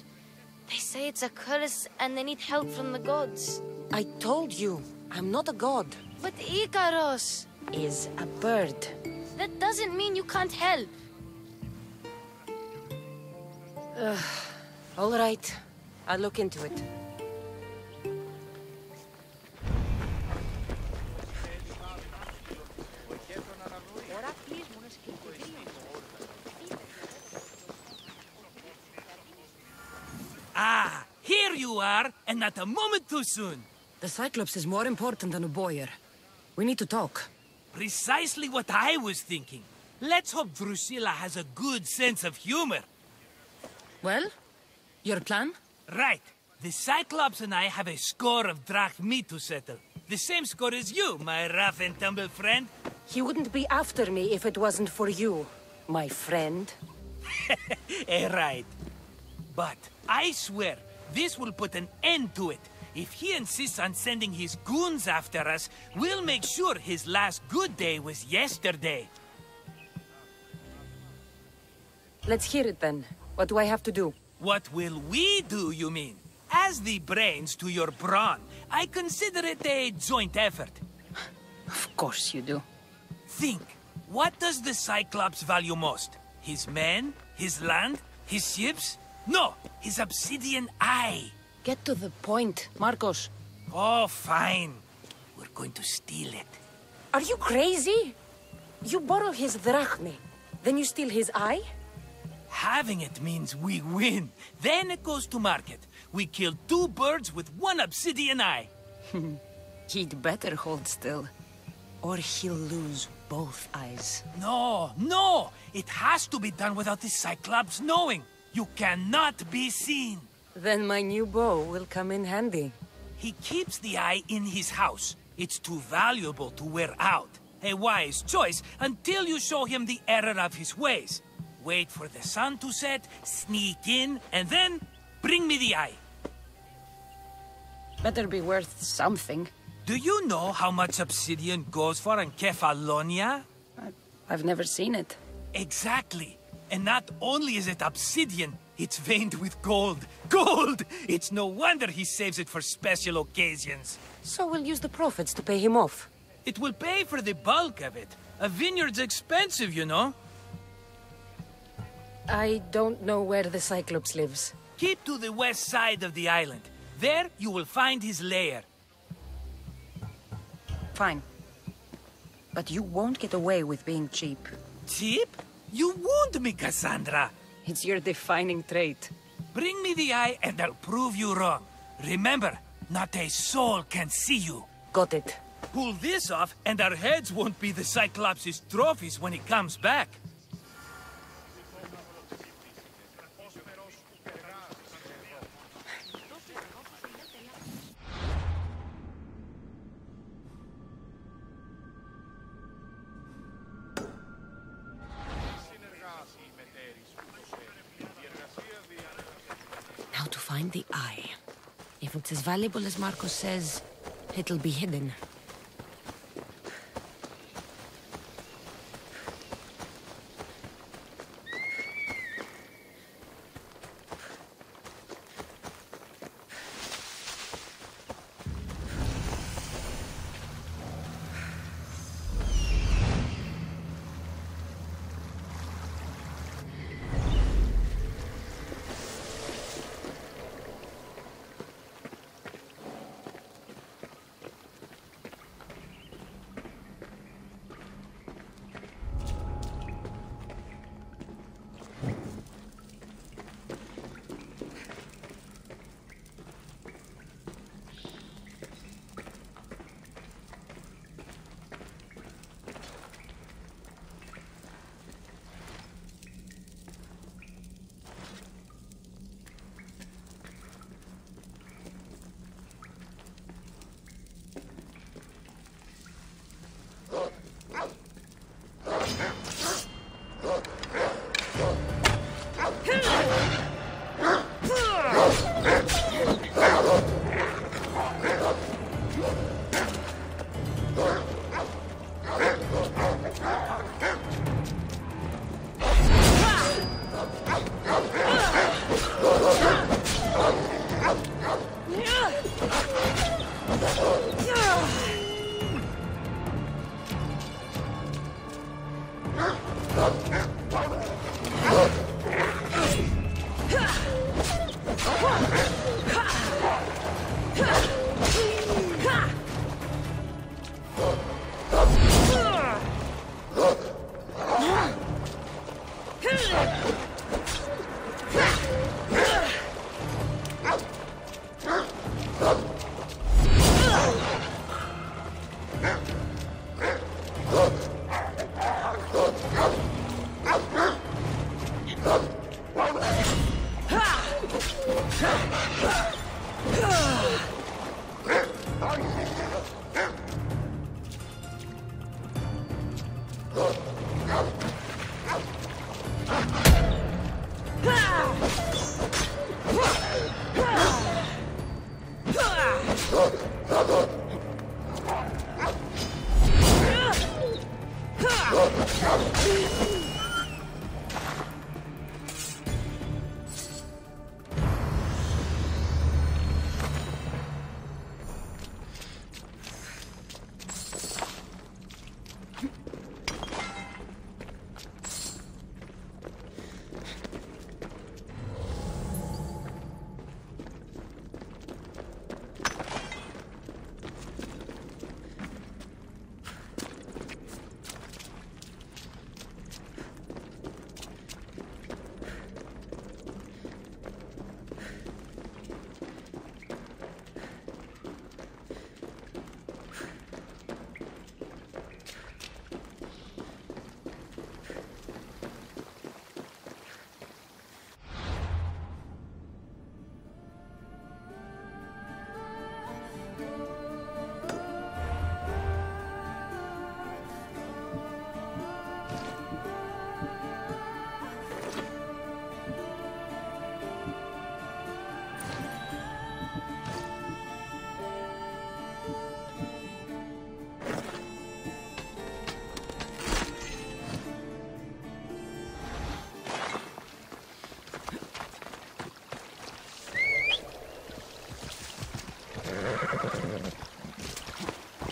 They say it's a curse, and they need help from the gods. I told you, I'm not a god. But Ikaros is a bird. That doesn't mean you can't help. All right. I'll look into it. Ah, here you are, and not a moment too soon. The Cyclops is more important than a Boyer. We need to talk. Precisely what I was thinking. Let's hope Drusilla has a good sense of humor. Well, your plan? Right. The Cyclops and I have a score of drachmi to settle. The same score as you, my rough and tumble friend. He wouldn't be after me if it wasn't for you, my friend. Right. But I swear, this will put an end to it. If he insists on sending his goons after us, we'll make sure his last good day was yesterday. Let's hear it then. What do I have to do? What will we do, you mean? As the brains to your brawn, I consider it a joint effort. Of course you do. Think, what does the Cyclops value most? His men? His land? His ships? No, his obsidian eye. Get to the point, Marcos. Oh, fine. We're going to steal it. Are you crazy? You borrow his drachmi, then you steal his eye? Having it means we win. Then it goes to market. We kill 2 birds with 1 obsidian eye. He'd better hold still, or he'll lose both eyes. No, no! It has to be done without the Cyclops knowing. You cannot be seen. Then my new bow will come in handy. He keeps the eye in his house. It's too valuable to wear out. A wise choice until you show him the error of his ways. Wait for the sun to set, sneak in, and then bring me the eye. Better be worth something. Do you know how much obsidian goes for in Kefalonia? I've never seen it. Exactly. And not only is it obsidian, it's veined with gold. Gold! It's no wonder he saves it for special occasions. So we'll use the profits to pay him off. It will pay for the bulk of it. A vineyard's expensive, you know. I don't know where the Cyclops lives. Keep to the west side of the island. There you will find his lair. Fine. But you won't get away with being cheap. Cheap? You wound me, Cassandra. It's your defining trait. Bring me the eye and I'll prove you wrong. Remember, not a soul can see you. Got it. Pull this off and our heads won't be the Cyclops' trophies when he comes back. Now to find the eye. If it's as valuable as Marcos says, it'll be hidden.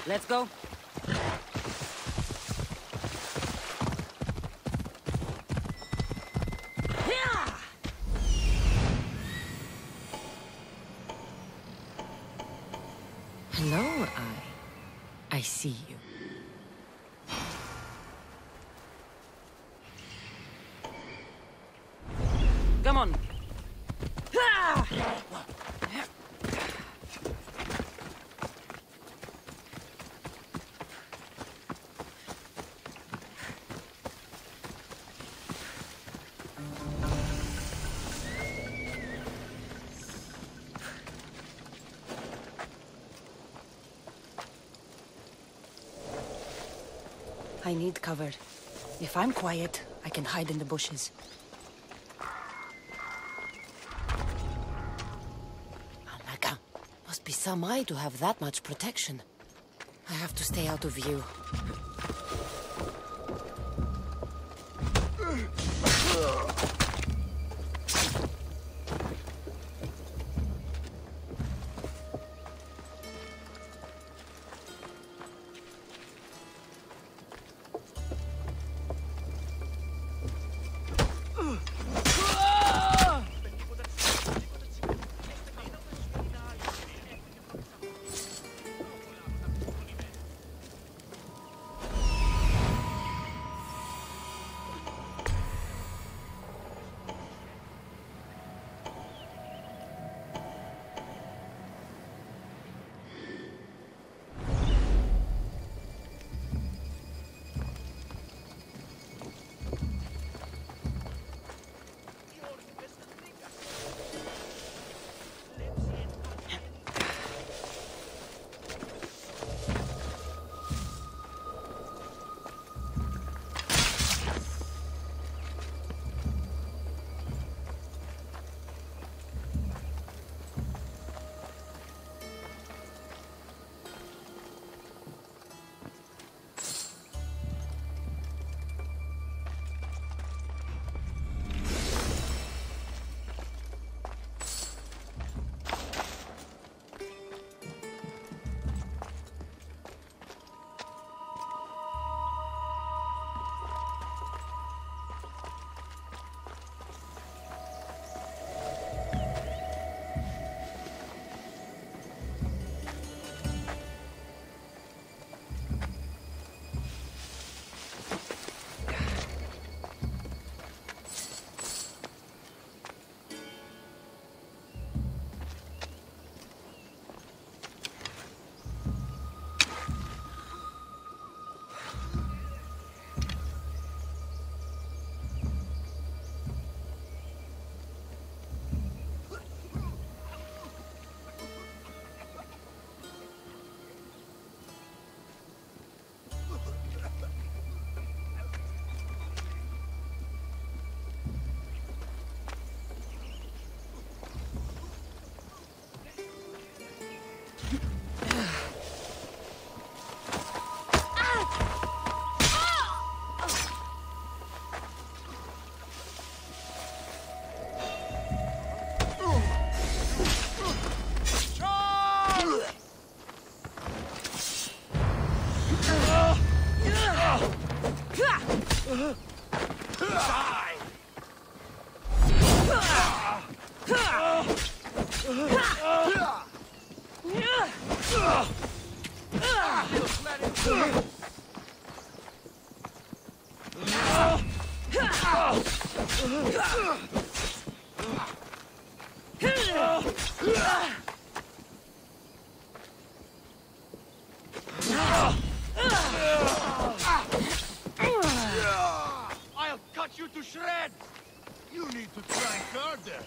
Let's go. Hello, I see you. Come on. I need cover. If I'm quiet, I can hide in the bushes. Oh my god. Must be some eye to have that much protection. I have to stay out of view. I'll cut you to shreds! You need to try harder.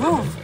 Move!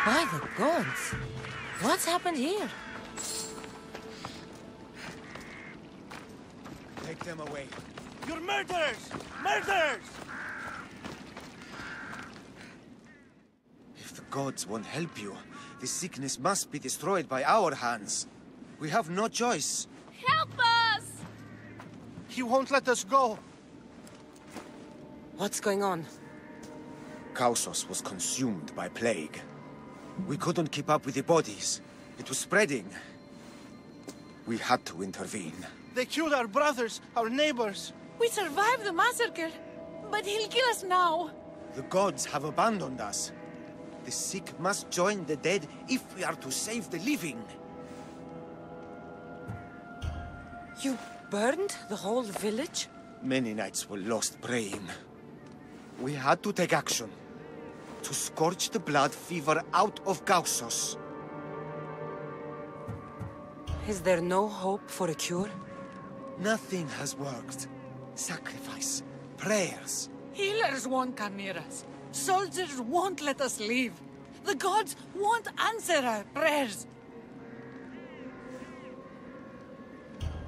By the gods! What's happened here? Take them away. You're murderers! Murderers! If the gods won't help you, this sickness must be destroyed by our hands. We have no choice. Help us! He won't let us go. What's going on? Kausos was consumed by plague. We couldn't keep up with the bodies. It was spreading. We had to intervene. They killed our brothers, our neighbors. We survived the massacre, but he'll kill us now. The gods have abandoned us. The sick must join the dead if we are to save the living. You burned the whole village? Many nights were lost praying. We had to take action. To scorch the blood fever out of Kausos. Is there no hope for a cure? Nothing has worked. Sacrifice, prayers. Healers won't come near us. Soldiers won't let us leave. The gods won't answer our prayers.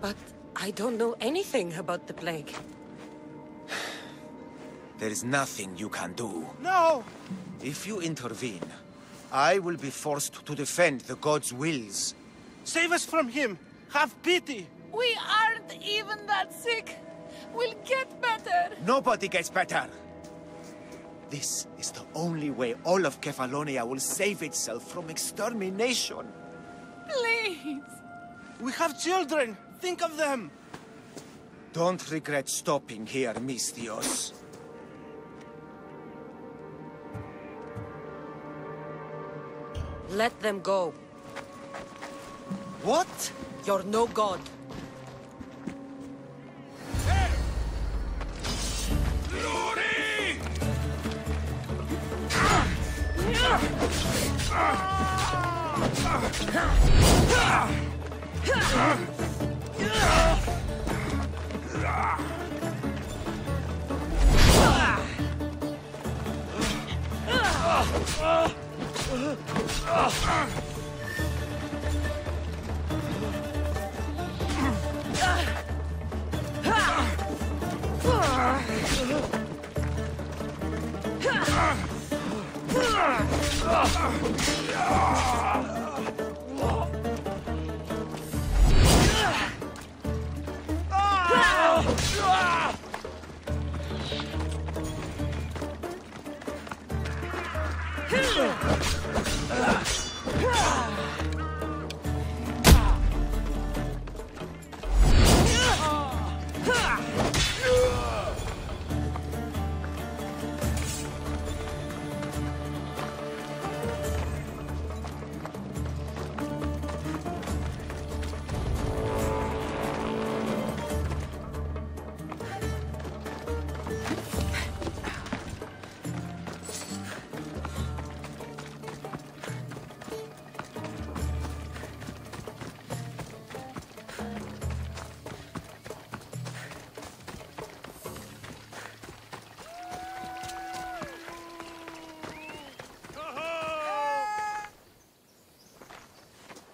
But I don't know anything about the plague. There is nothing you can do. No! If you intervene, I will be forced to defend the gods' wills. Save us from him! Have pity! We aren't even that sick. We'll get better. Nobody gets better. This is the only way all of Kefalonia will save itself from extermination. Please. We have children. Think of them. Don't regret stopping here, Mistios. Let them go. What? You're no god.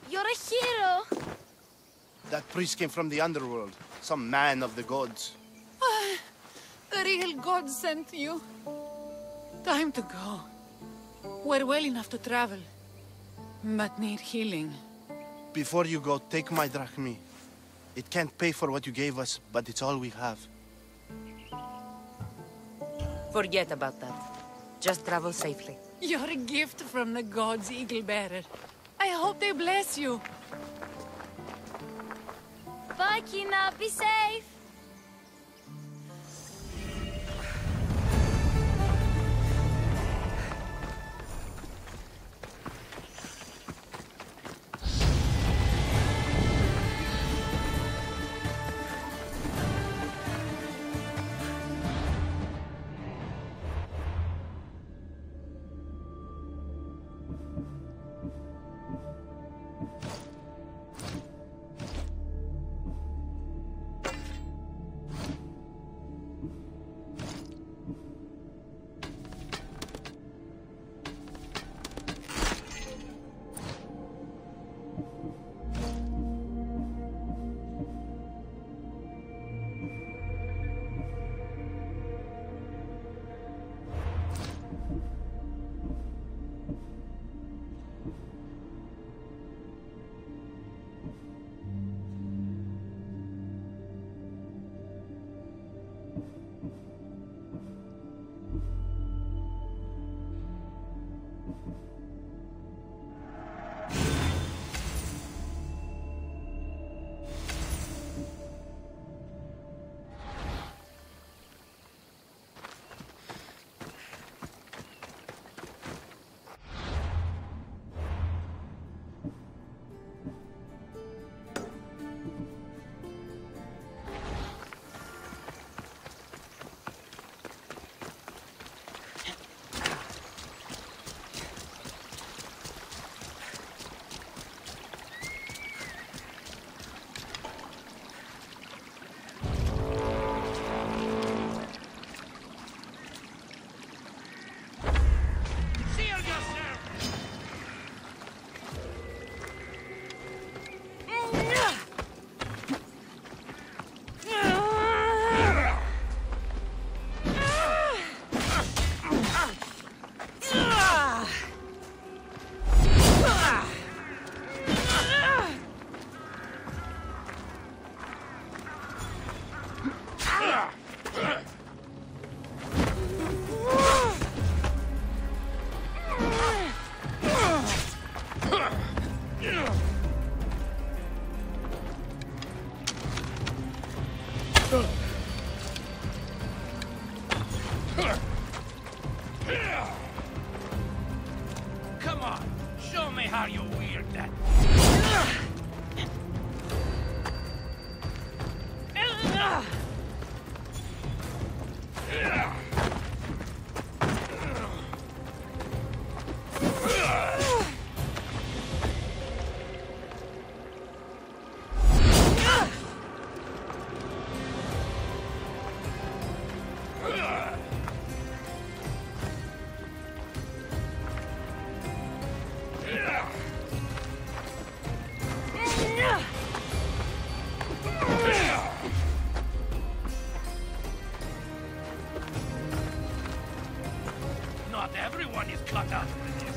You're a hero! That priest came from the underworld. Some man of the gods. The real god sent you. Time to go. We're well enough to travel, but need healing. Before you go, take my drachmi. It can't pay for what you gave us, but it's all we have. Forget about that. Just travel safely. You're a gift from the gods, Eagle Bearer. I hope they bless you. Bye, Kina. Be safe! Come on, show me how you wield that. Not everyone is cut out for this.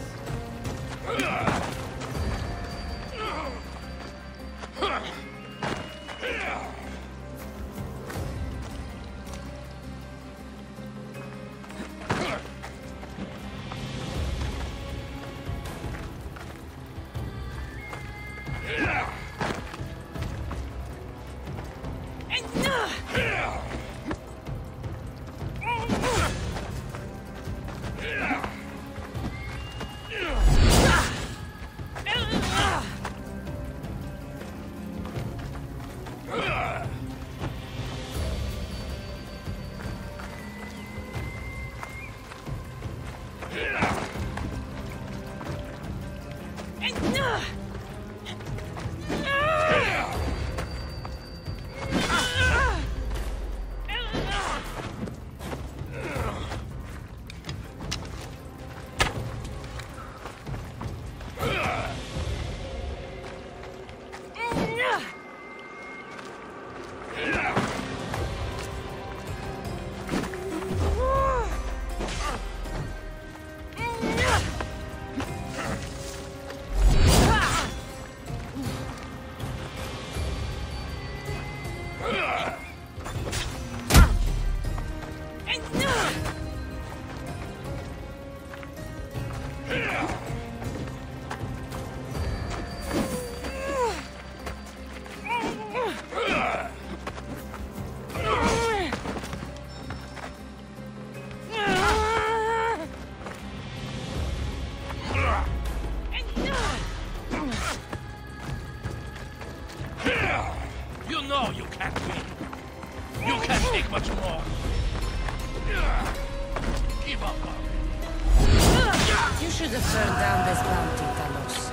You know you can't win. You can't take much more. Give up on it. You should have turned down this bounty, Talos.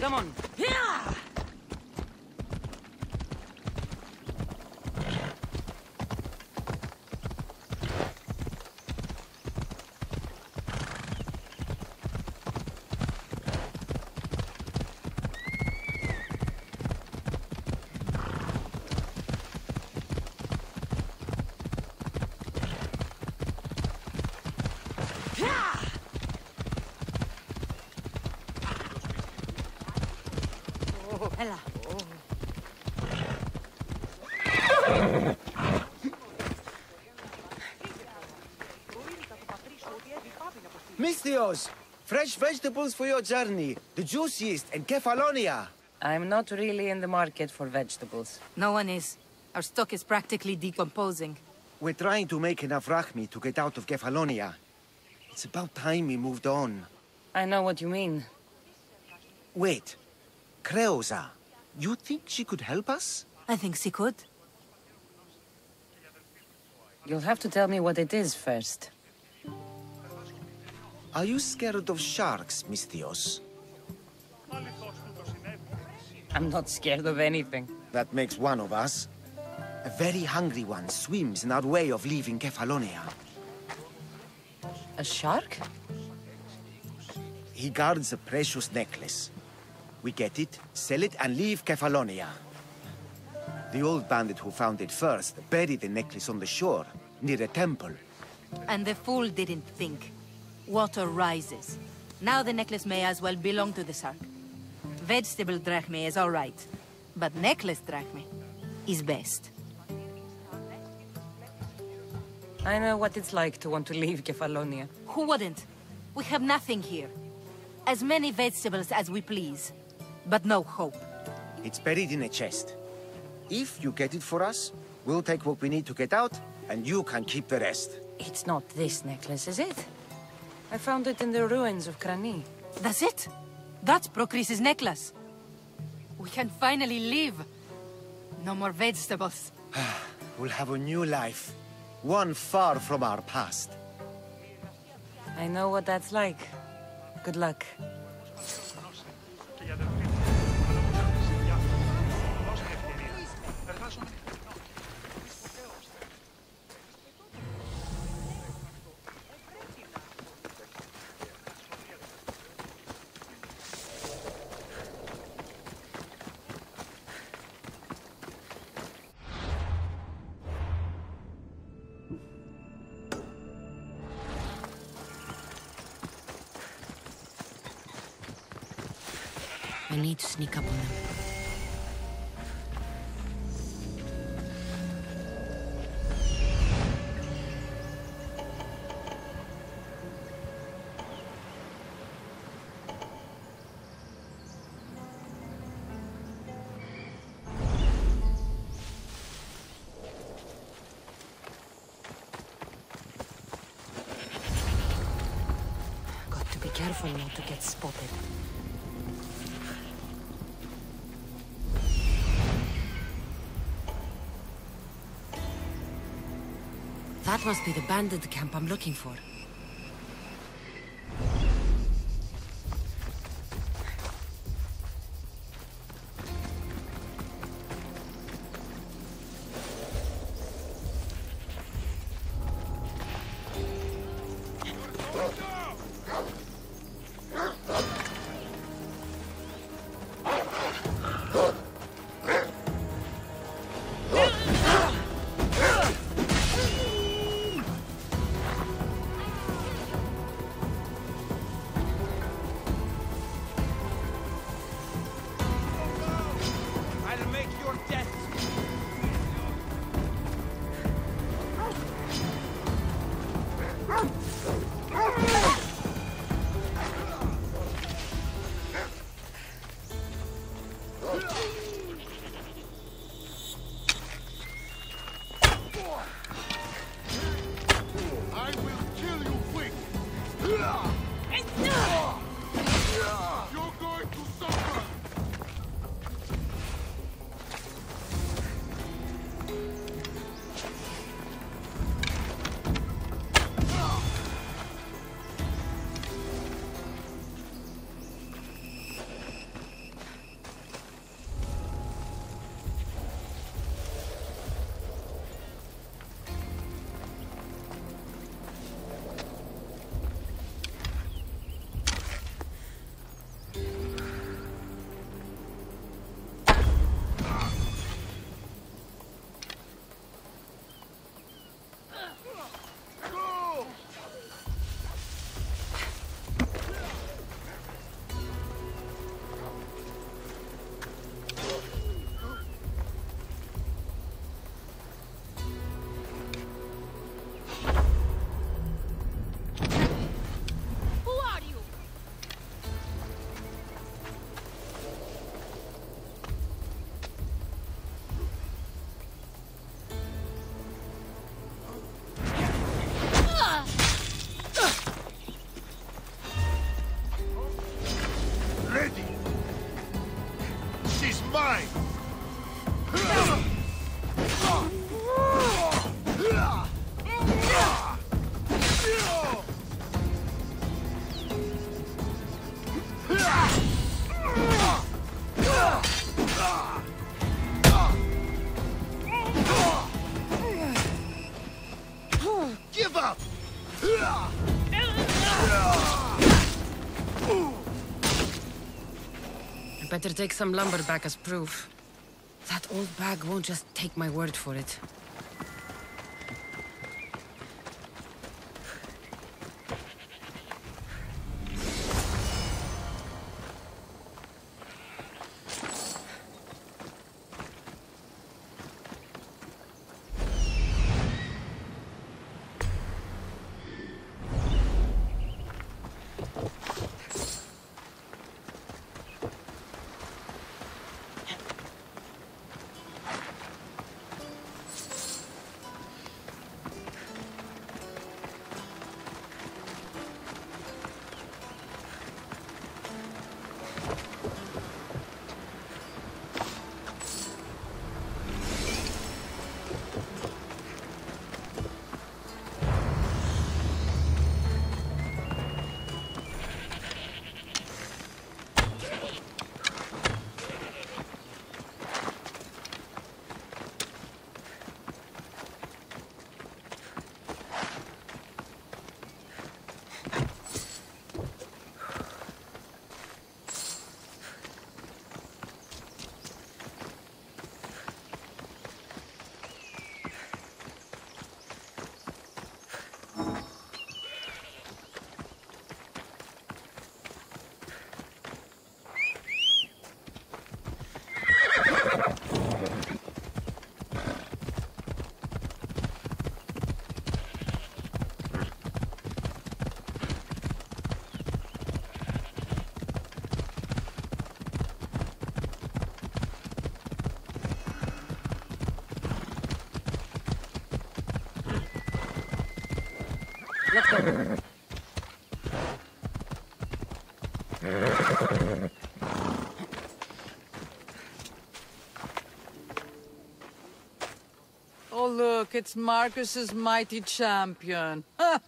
Come on. Yeah! Ella. Mystios! Fresh vegetables for your journey. The juiciest in Kefalonia. I'm not really in the market for vegetables. No one is. Our stock is practically decomposing. We're trying to make enough rachmi to get out of Kefalonia. It's about time we moved on. I know what you mean. Wait. Creosa. You think she could help us? I think she could. You'll have to tell me what it is first. Are you scared of sharks, Mystios? I'm not scared of anything. That makes one of us. A very hungry one swims in our way of leaving Kefalonia. A shark? He guards a precious necklace. We get it, sell it, and leave Kefalonia. The old bandit who found it first buried the necklace on the shore, near a temple. And the fool didn't think. Water rises. Now the necklace may as well belong to the shark. Vegetable drachme is all right, but necklace drachme is best. I know what it's like to want to leave Kefalonia. Who wouldn't? We have nothing here. As many vegetables as we please, but no hope. It's buried in a chest. If you get it for us, we'll take what we need to get out, and you can keep the rest. It's not this necklace, is it? I found it in the ruins of Krani. That's it? That's Procris's necklace. We can finally leave. No more vegetables. We'll have a new life. One far from our past. I know what that's like. Good luck. I need to sneak up on them. Got to be careful not to get spotted. That must be the bandit camp I'm looking for. Better take some lumber back as proof. That old bag won't just take my word for it. Let's go. Oh, look, it's Marcus's mighty champion. Huh.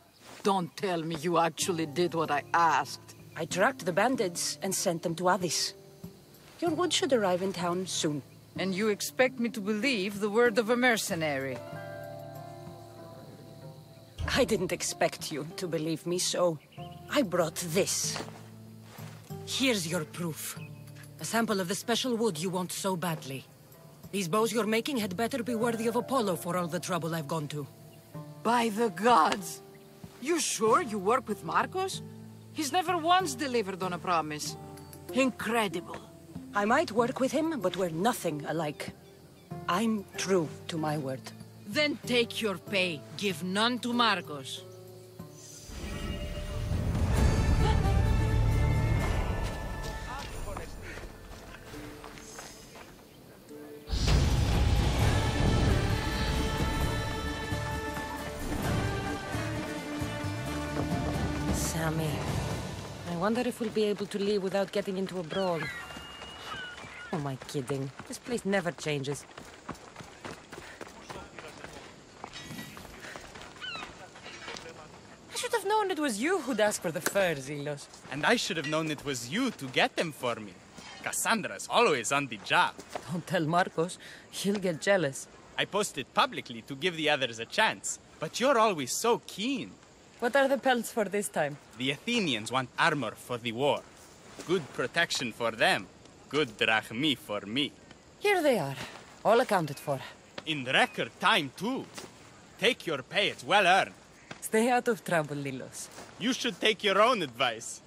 Don't tell me you actually did what I asked. I tracked the bandits and sent them to Odyssey. Your wood should arrive in town soon. And you expect me to believe the word of a mercenary? I didn't expect you to believe me, so I brought this. Here's your proof. A sample of the special wood you want so badly. These bows you're making had better be worthy of Apollo for all the trouble I've gone to. By the gods! You sure you work with Marcos? He's never once delivered on a promise. Incredible. I might work with him, but we're nothing alike. I'm true to my word. Then take your pay. Give none to Marcos. Sammy, I wonder if we'll be able to leave without getting into a brawl. Oh, am I kidding? This place never changes. I should have known it was you who'd ask for the fur, Zelos. And I should have known it was you to get them for me. Cassandra's always on the job. Don't tell Marcos. He'll get jealous. I posted publicly to give the others a chance, but you're always so keen. What are the pelts for this time? The Athenians want armor for the war. Good protection for them. Good drachmi for me. Here they are. All accounted for. In record time, too. Take your pay, it's well earned. Stay out of trouble, Lilos. You should take your own advice.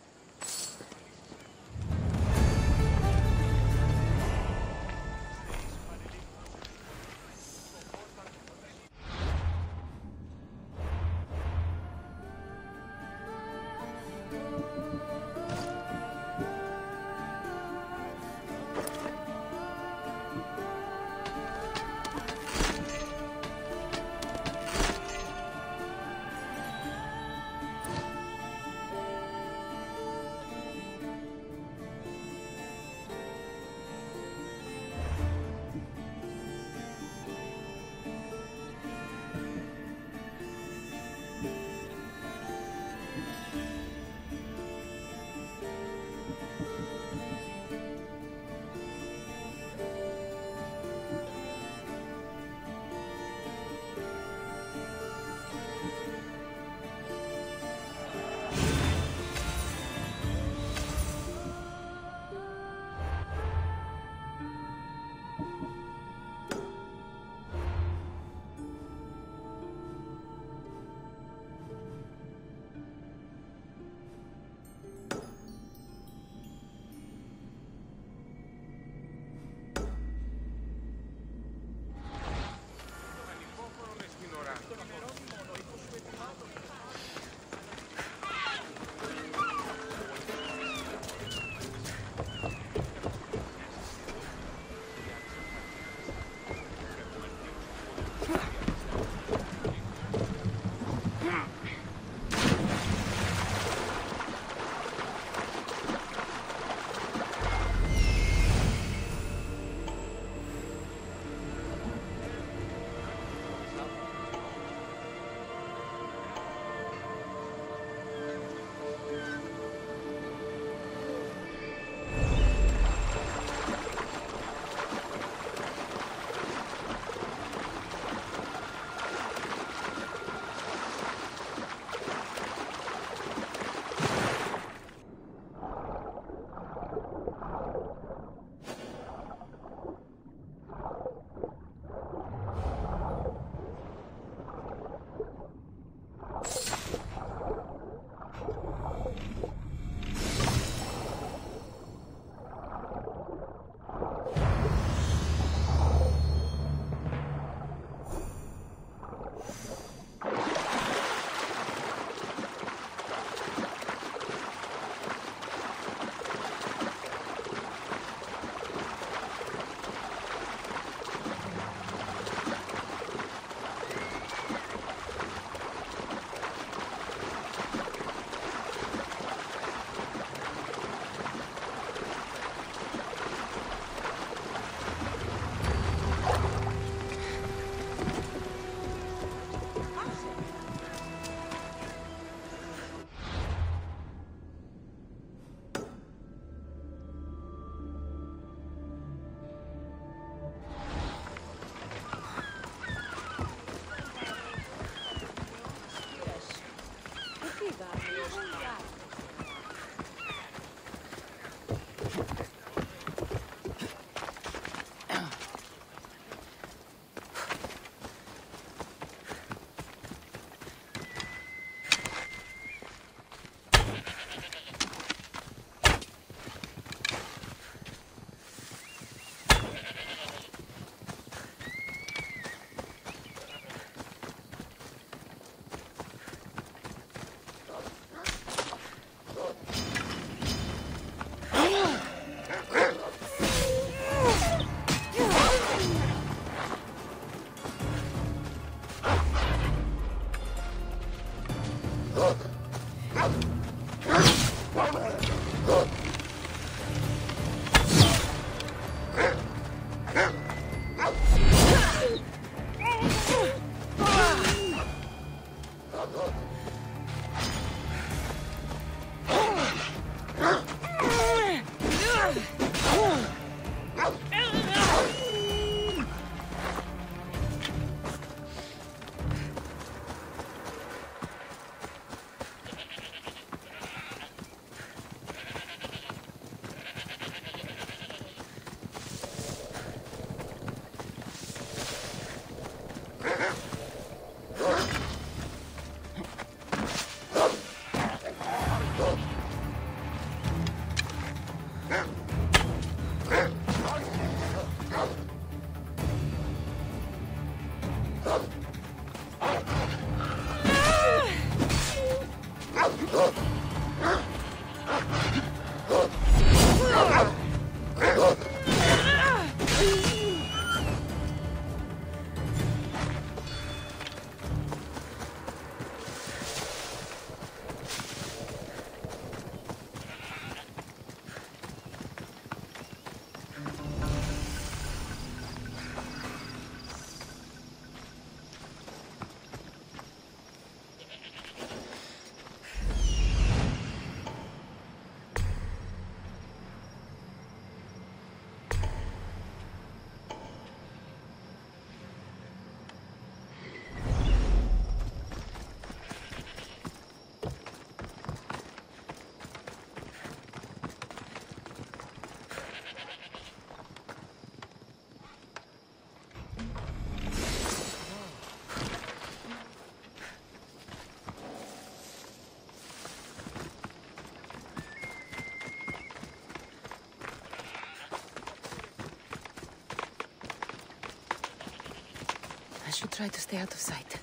I should try to stay out of sight.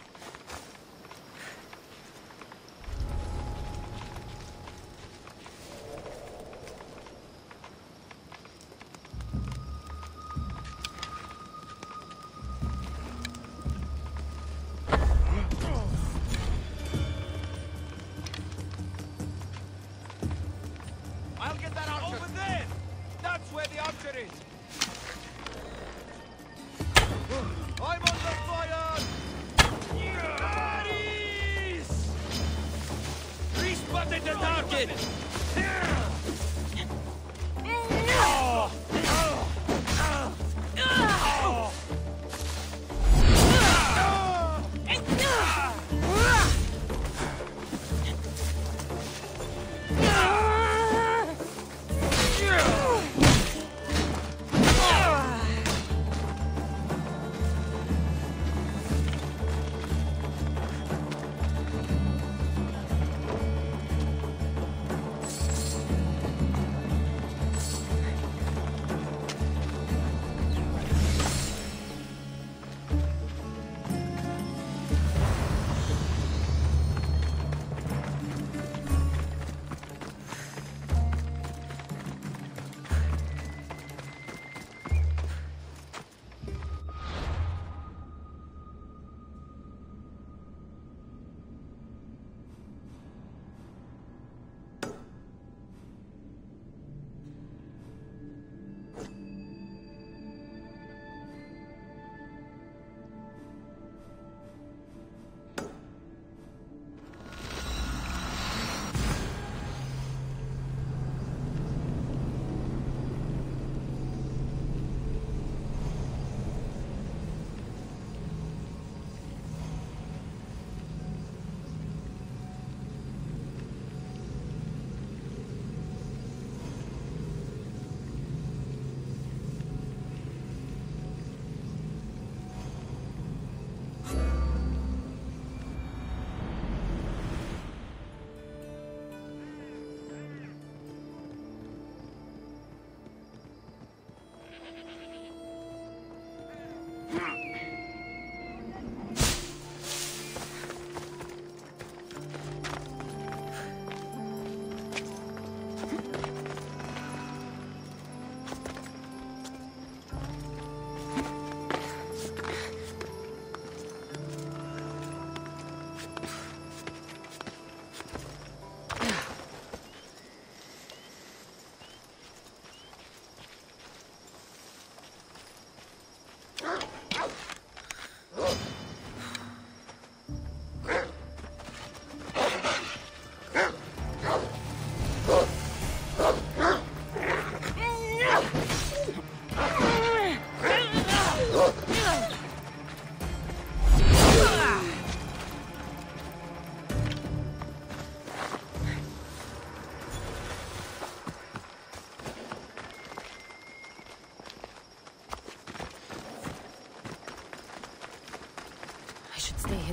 I'll get that archer. Over there! That's where the archer is! I'm under fire! Buddies! Respotted the target!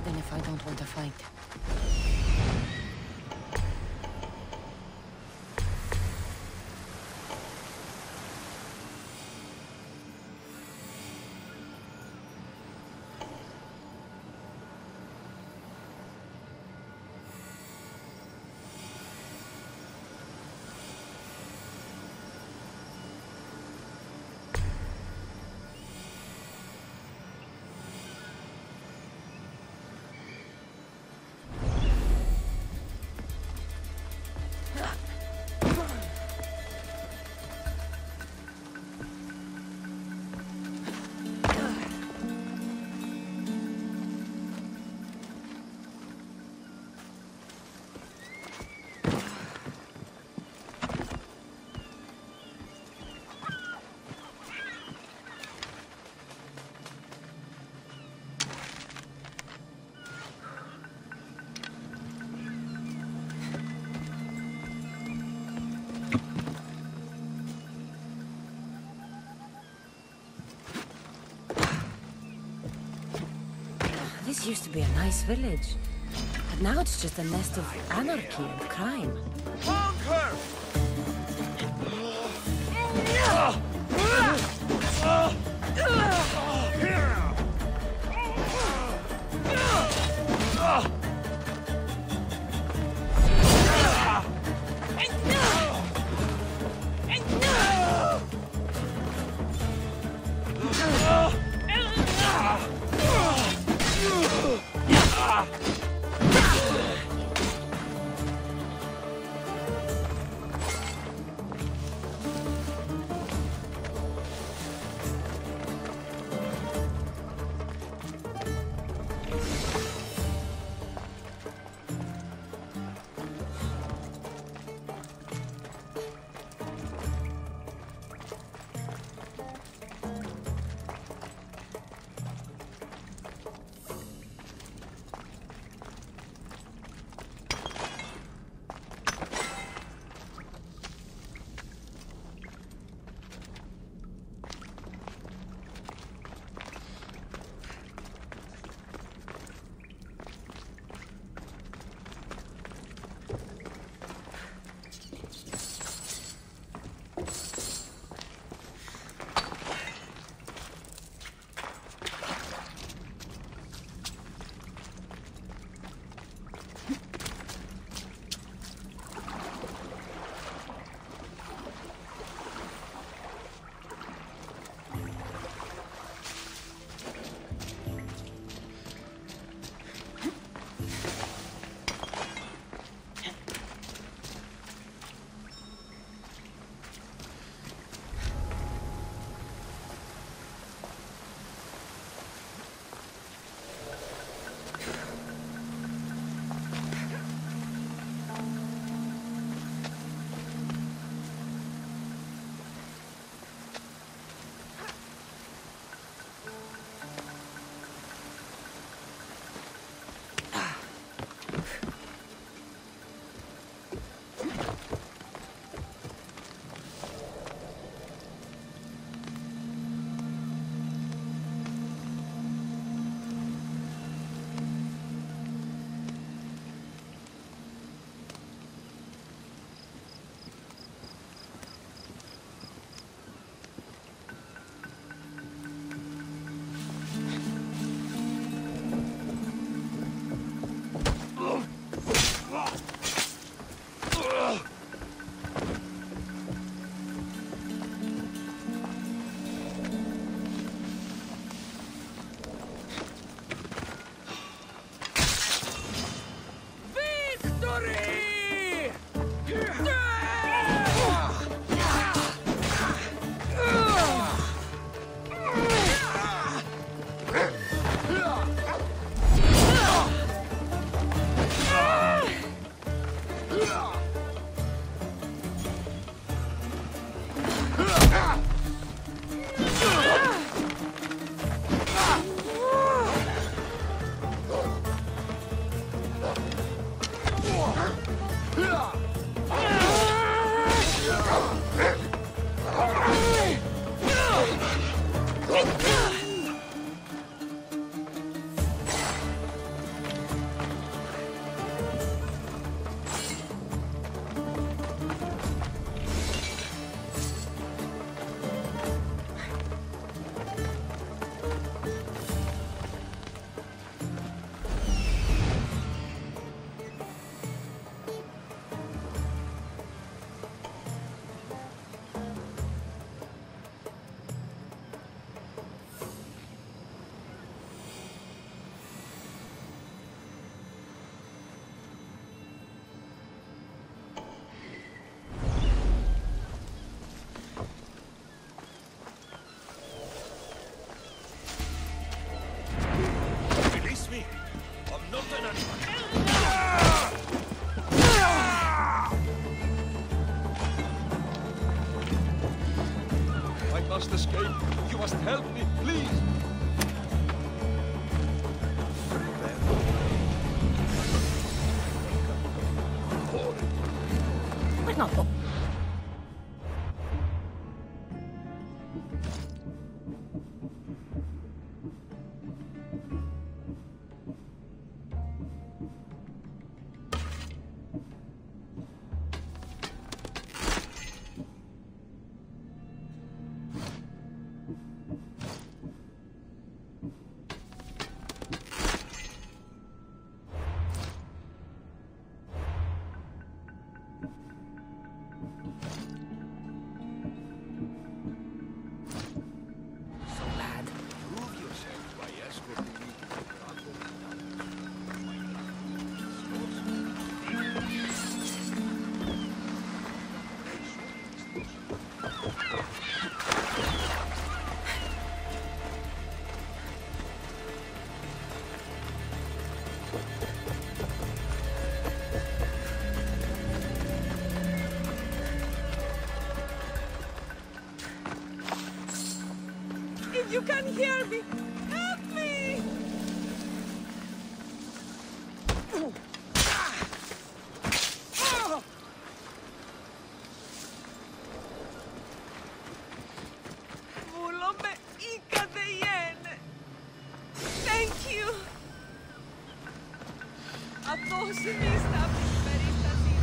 hidden if I don't want to fight. This used to be a nice village, but now it's just a nest of anarchy and crime. Found her! must escape. You must help me, please. We're not. If you can hear me, help me! Βούλομαι ή κατεϊέν. Thank you. Αυτό συνίστα από την περίσταση.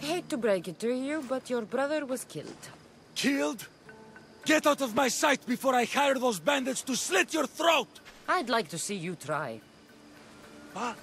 Hate to break it to you, but your brother was killed. Killed? Get out of my sight before I hire those bandits to slit your throat! I'd like to see you try. What?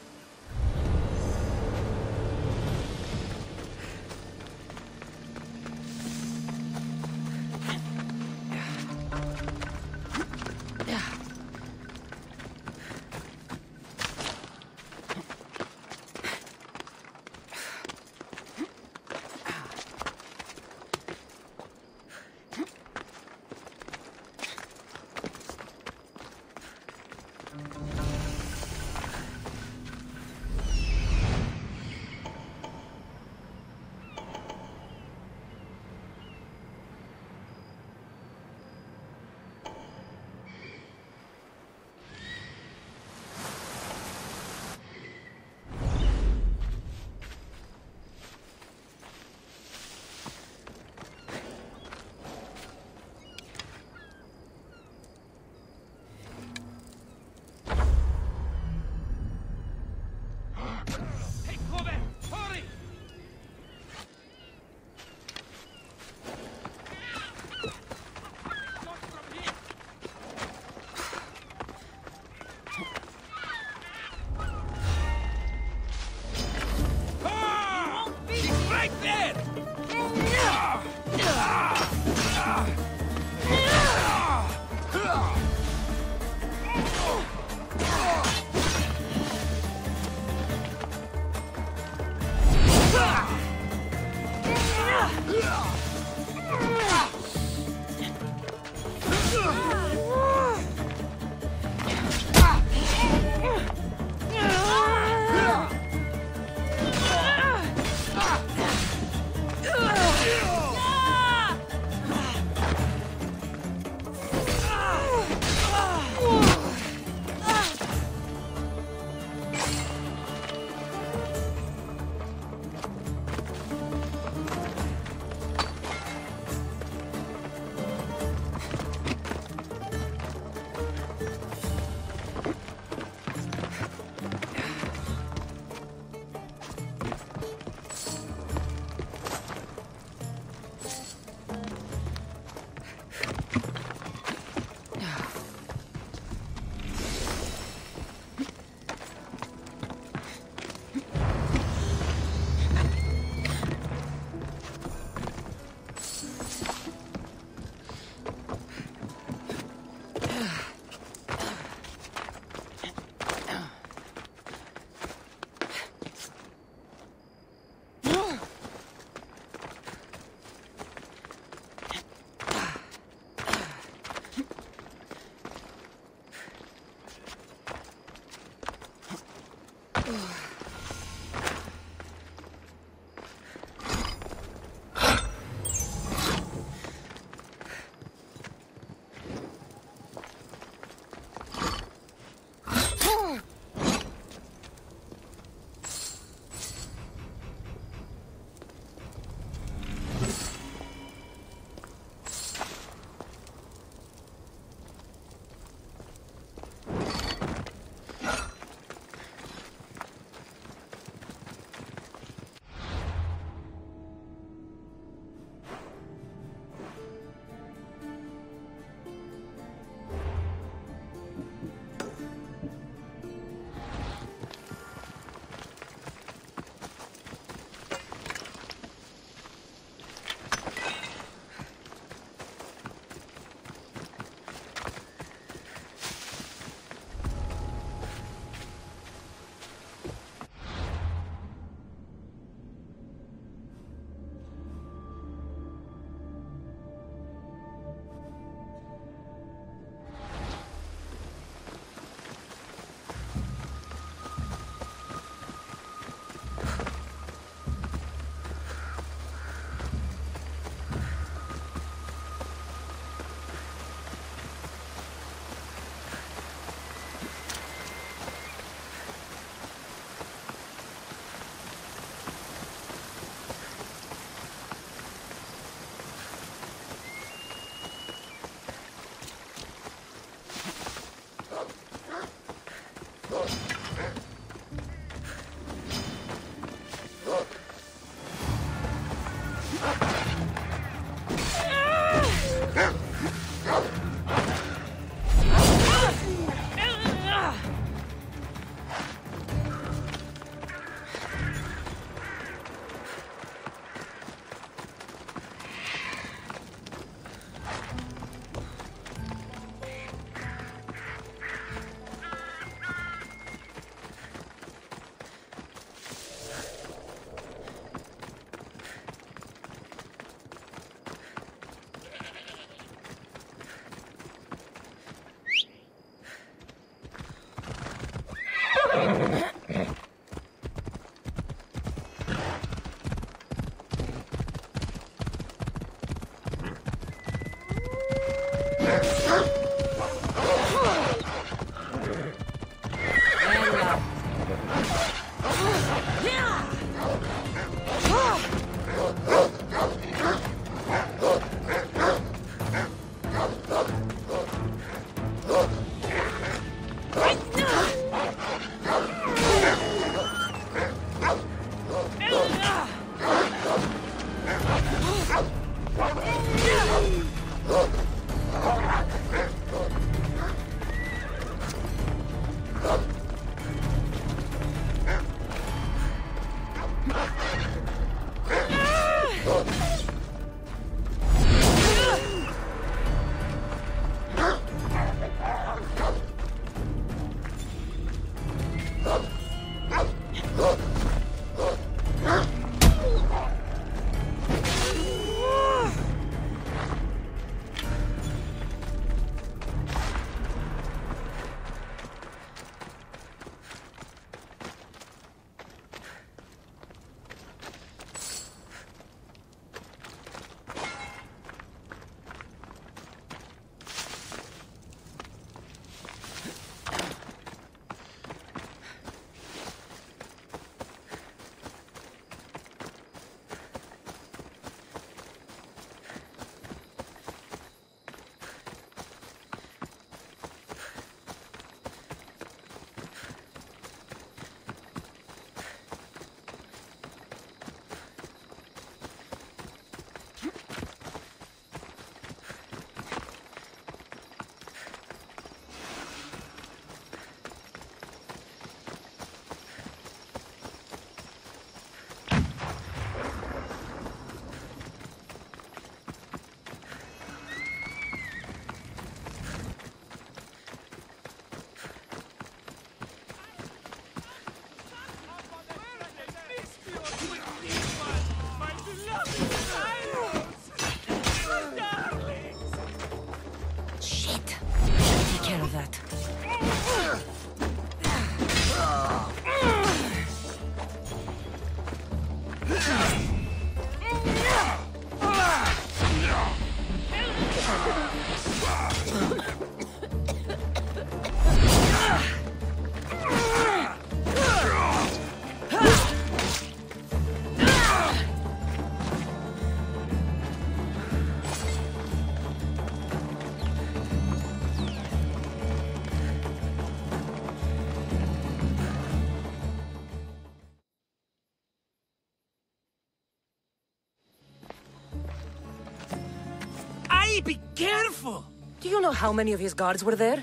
be careful! Do you know how many of his guards were there?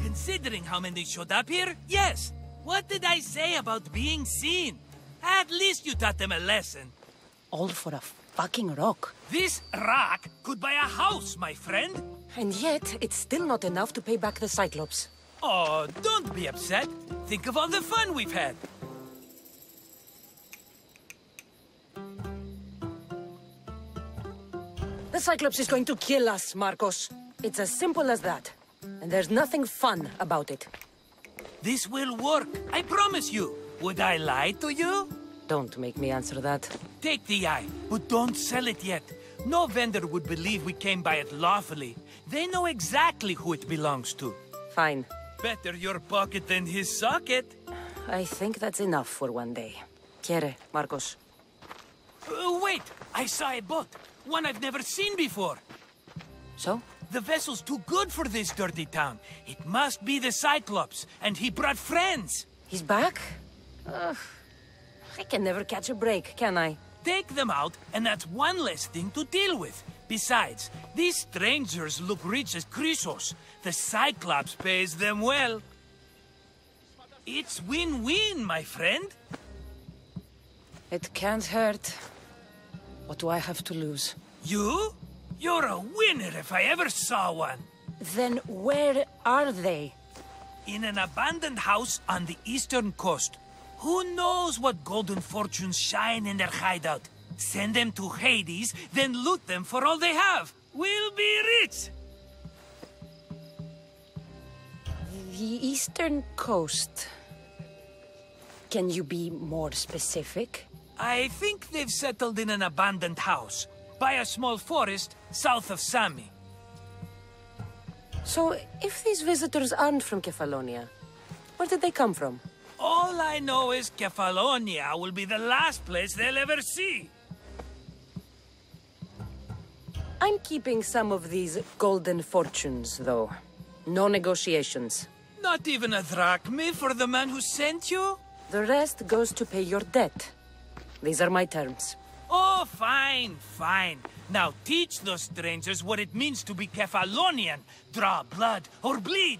Considering how many showed up here, yes. What did I say about being seen? At least you taught them a lesson. All for a fucking rock. This rock could buy a house, my friend. And yet, it's still not enough to pay back the Cyclops. Oh, don't be upset. Think of all the fun we've had. The Cyclops is going to kill us, Marcos. It's as simple as that. And there's nothing fun about it. This will work, I promise you. Would I lie to you? Don't make me answer that. Take the eye, but don't sell it yet. No vendor would believe we came by it lawfully. They know exactly who it belongs to. Fine. Better your pocket than his socket. I think that's enough for one day. Quiere, Marcos? Wait! I saw a boat. One I've never seen before. So? The vessel's too good for this dirty town. It must be the Cyclops, and he brought friends. He's back? I can never catch a break, can I? Take them out, and that's one less thing to deal with. Besides, these strangers look rich as Chrysos. The Cyclops pays them well. It's win-win, my friend. It can't hurt. What do I have to lose? You? You're a winner if I ever saw one. Then where are they? In an abandoned house on the eastern coast. Who knows what golden fortunes shine in their hideout? Send them to Hades, then loot them for all they have. We'll be rich! The eastern coast. Can you be more specific? I think they've settled in an abandoned house, by a small forest south of Sami. So, if these visitors aren't from Kefalonia, where did they come from? All I know is Kefalonia will be the last place they'll ever see. I'm keeping some of these golden fortunes, though. No negotiations. Not even a drachme for the man who sent you? The rest goes to pay your debt. These are my terms. Oh, fine, fine. Now teach those strangers what it means to be Kefalonian. Draw blood or bleed.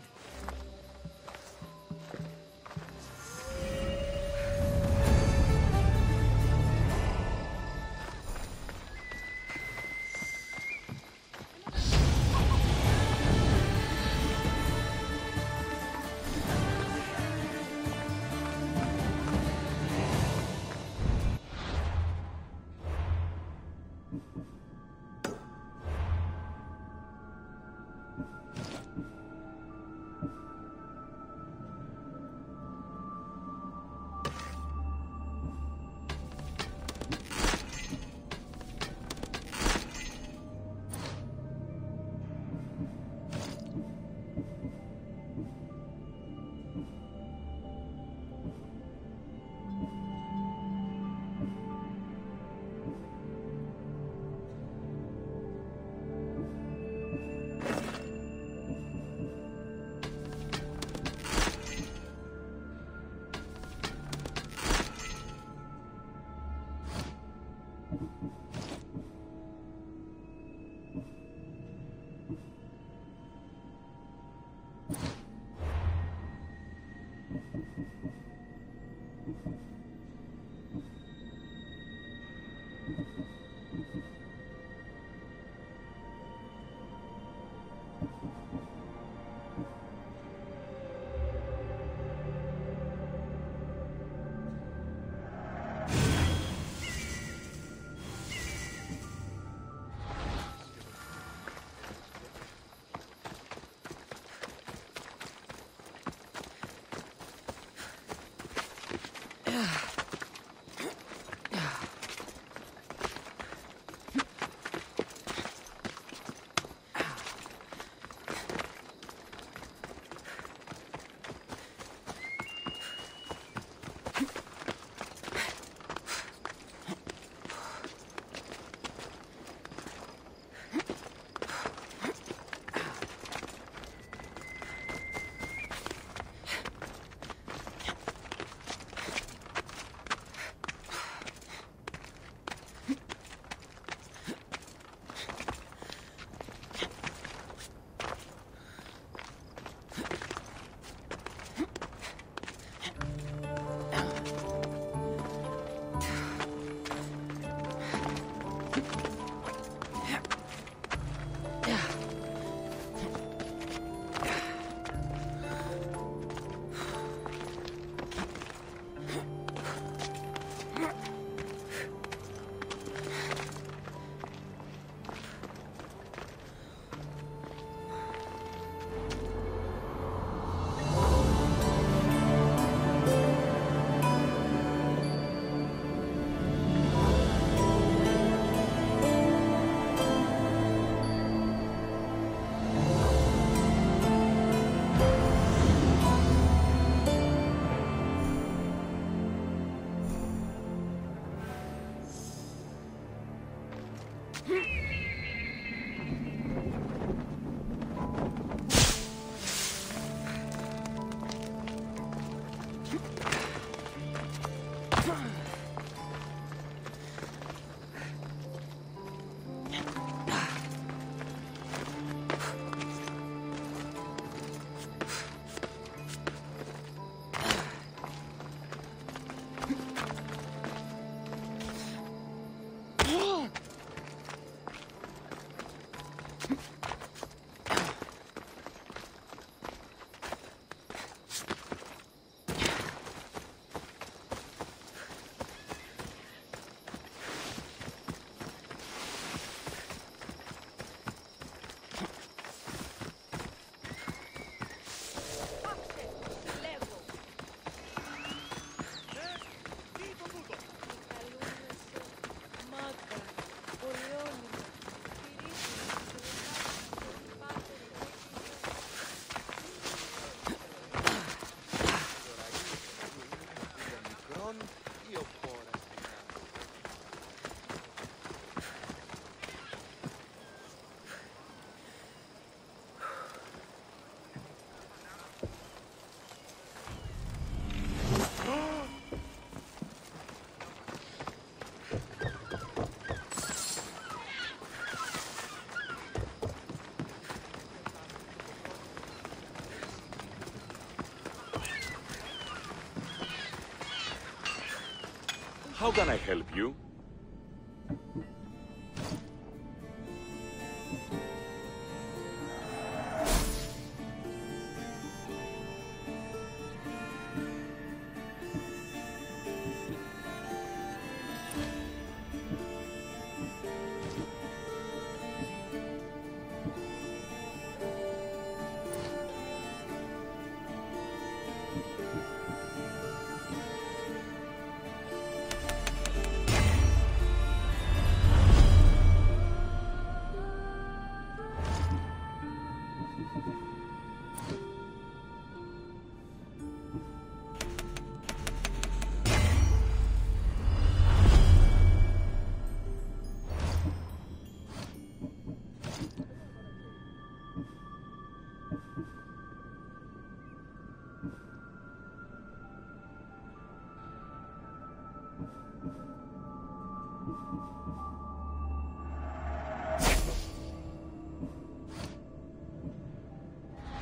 How can I help you?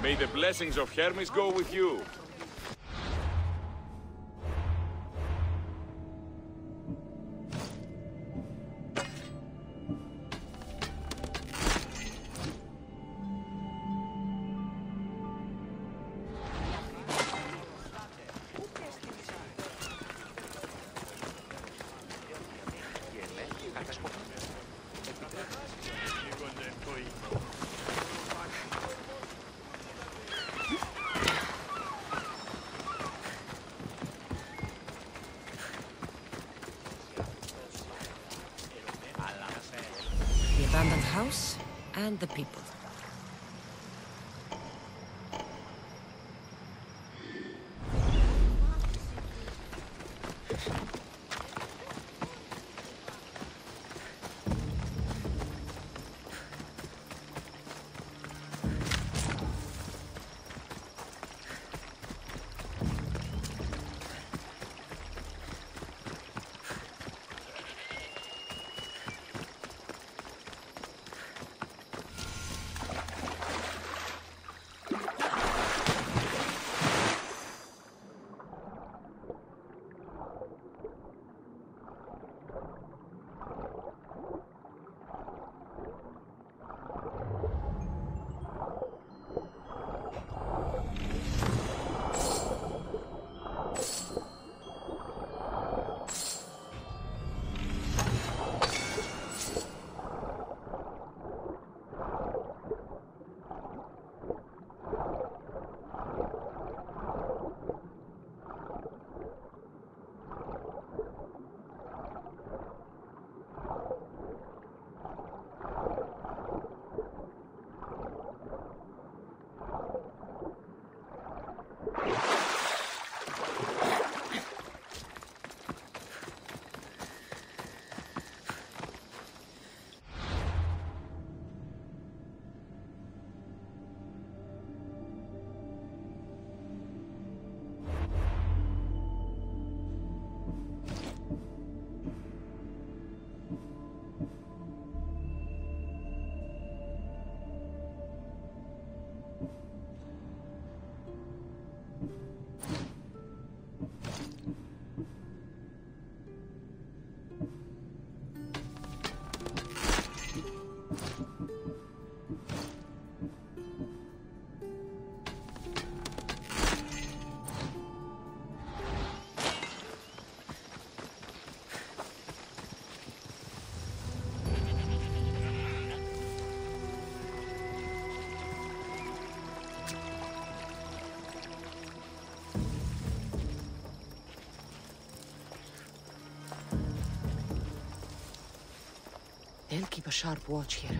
May the blessings of Hermes go with you. The abandoned house and the people. They'll keep a sharp watch here.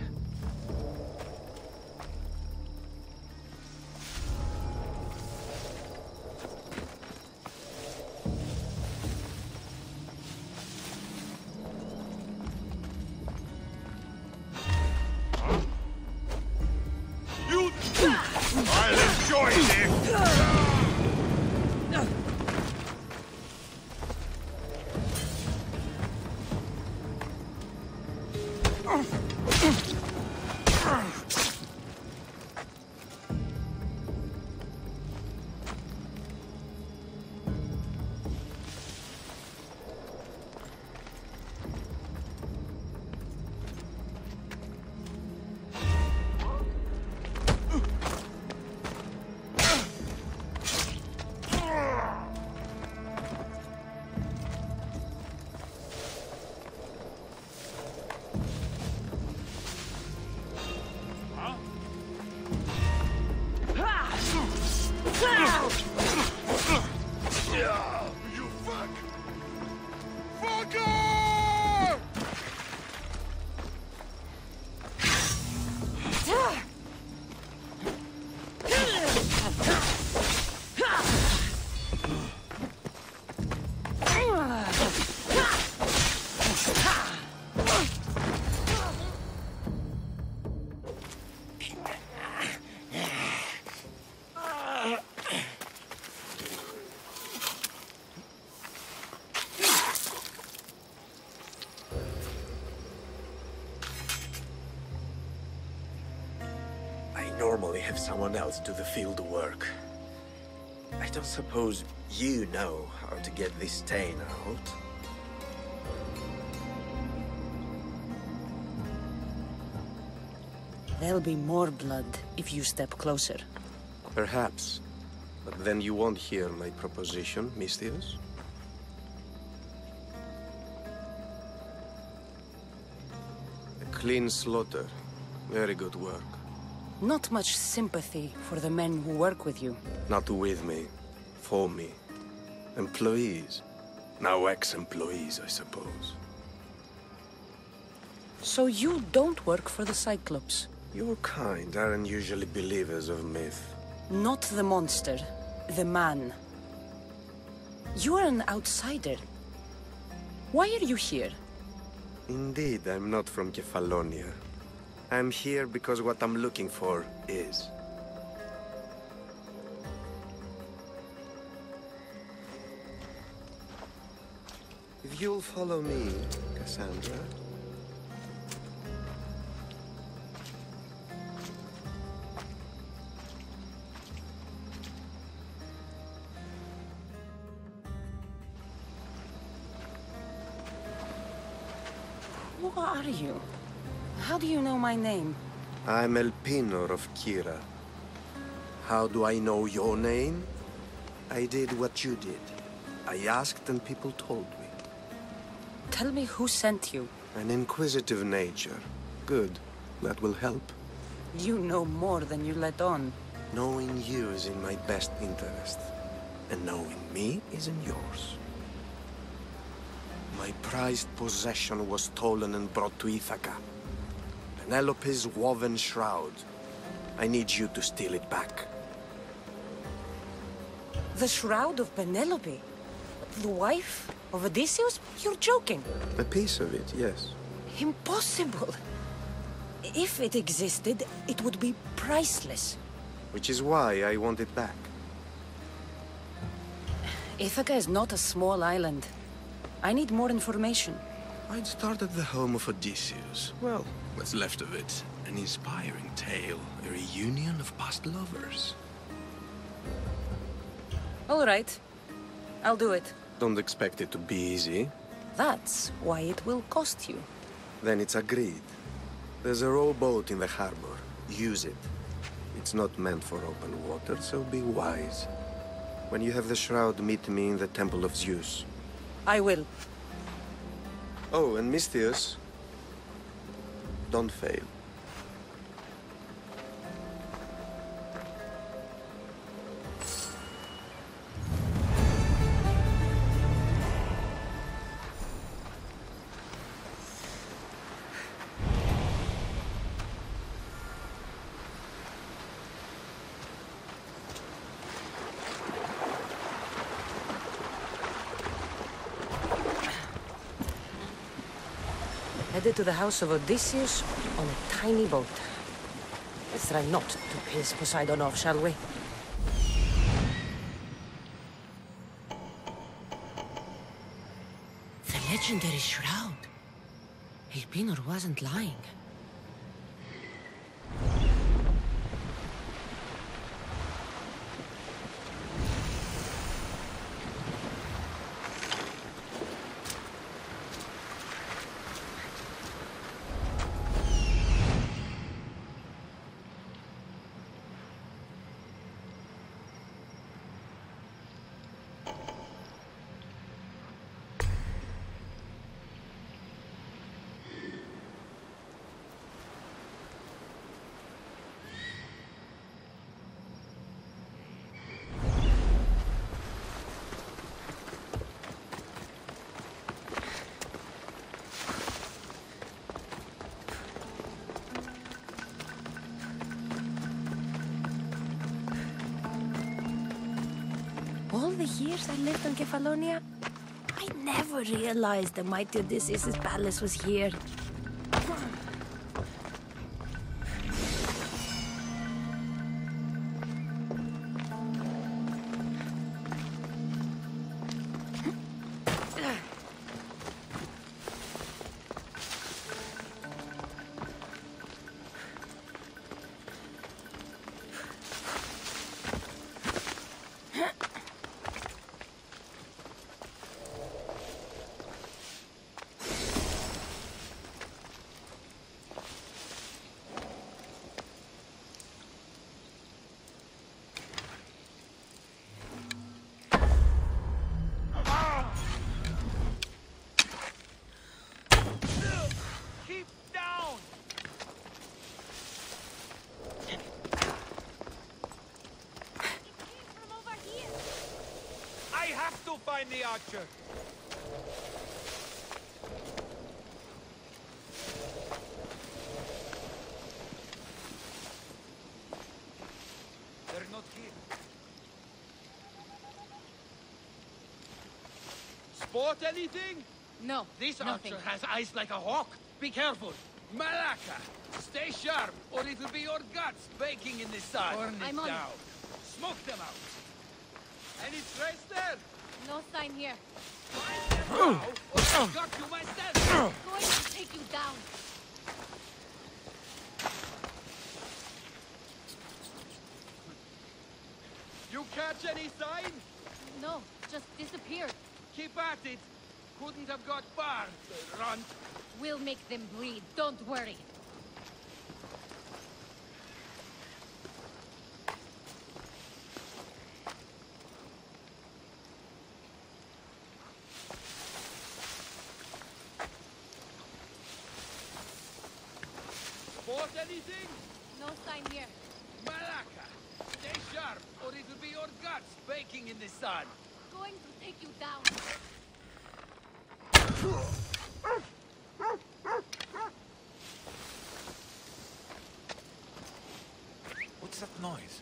I'll enjoy this! You fuck! Fucker! I normally have someone else do the field work. I don't suppose you know how to get this stain out. There'll be more blood if you step closer. Perhaps. But then you won't hear my proposition, Mistios. A clean slaughter. Very good work. Not much sympathy for the men who work with you. Not with me. For me. Employees. Now ex-employees, I suppose. So you don't work for the Cyclops? Your kind aren't usually believers of myth. Not the monster. The man. You are an outsider. Why are you here? Indeed, I'm not from Kefalonia. I'm here because what I'm looking for is. If you'll follow me, Cassandra. Who are you? How do you know my name? I'm El Pinor of Kira. How do I know your name? I did what you did. I asked and people told me. Tell me who sent you. An inquisitive nature. Good. That will help. You know more than you let on. Knowing you is in my best interest. And knowing me is in yours. My prized possession was stolen and brought to Ithaca. Penelope's woven shroud. I need you to steal it back. The shroud of Penelope? The wife of Odysseus? You're joking. A piece of it, yes. Impossible. If it existed, it would be priceless. Which is why I want it back. Ithaca is not a small island. I need more information. I'd start at the home of Odysseus. Well, what's left of it. An inspiring tale. A reunion of past lovers. All right. I'll do it. Don't expect it to be easy. That's why it will cost you. Then it's agreed. There's a rowboat in the harbor. Use it. It's not meant for open water, so be wise. When you have the shroud, meet me in the Temple of Zeus. I will. Oh, and Mistios, don't fail. Headed to the house of Odysseus on a tiny boat. Let's try not to piss Poseidon off, shall we? The legendary shroud. Elpinor wasn't lying. All the years I lived in Kefalonia, I never realized the mighty Odysseus' palace was here. Find the archer. They're not here. Spot anything? No. This nothing. archer has eyes like a hawk. Be careful. Malaka, stay sharp, or it'll be your guts baking in the sun. Burn it down. Smoke them out. Any trace there? No sign here. Now, or I've got you myself. Going to take you down. You catch any sign? No, just disappeared. Keep at it. Couldn't have got far, the runt. We'll make them breed, don't worry. Spot anything? No sign here. Malaka, stay sharp, or it'll be your guts baking in the sun. Going to take you down. What's that noise?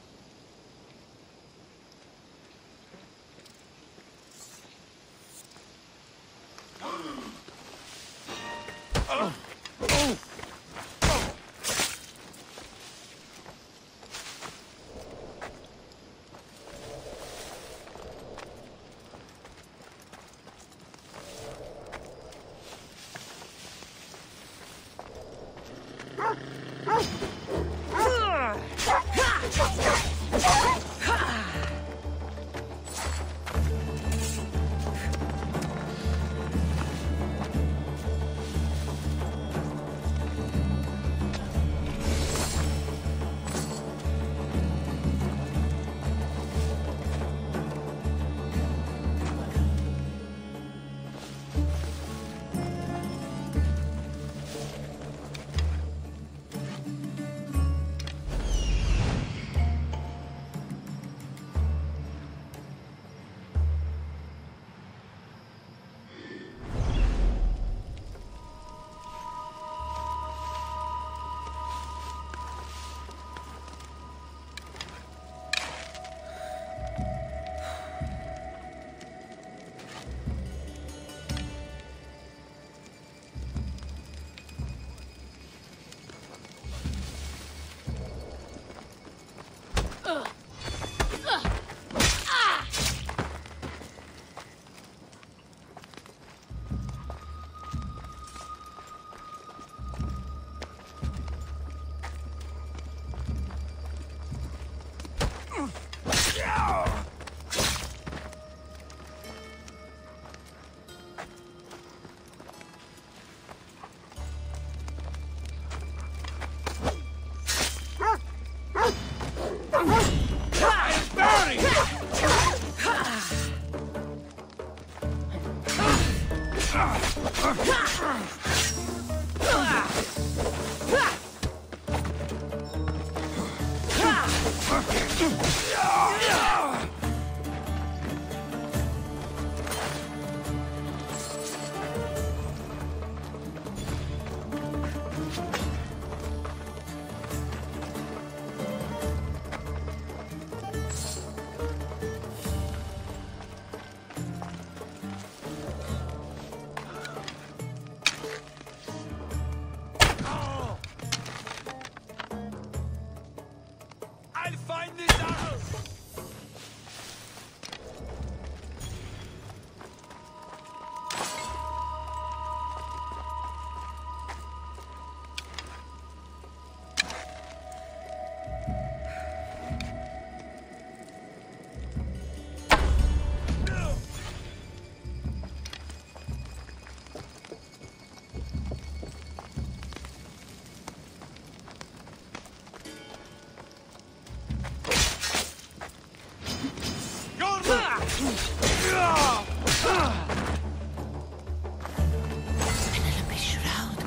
Penelope's shroud.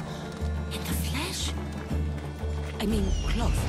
In the flesh? I mean, cloth.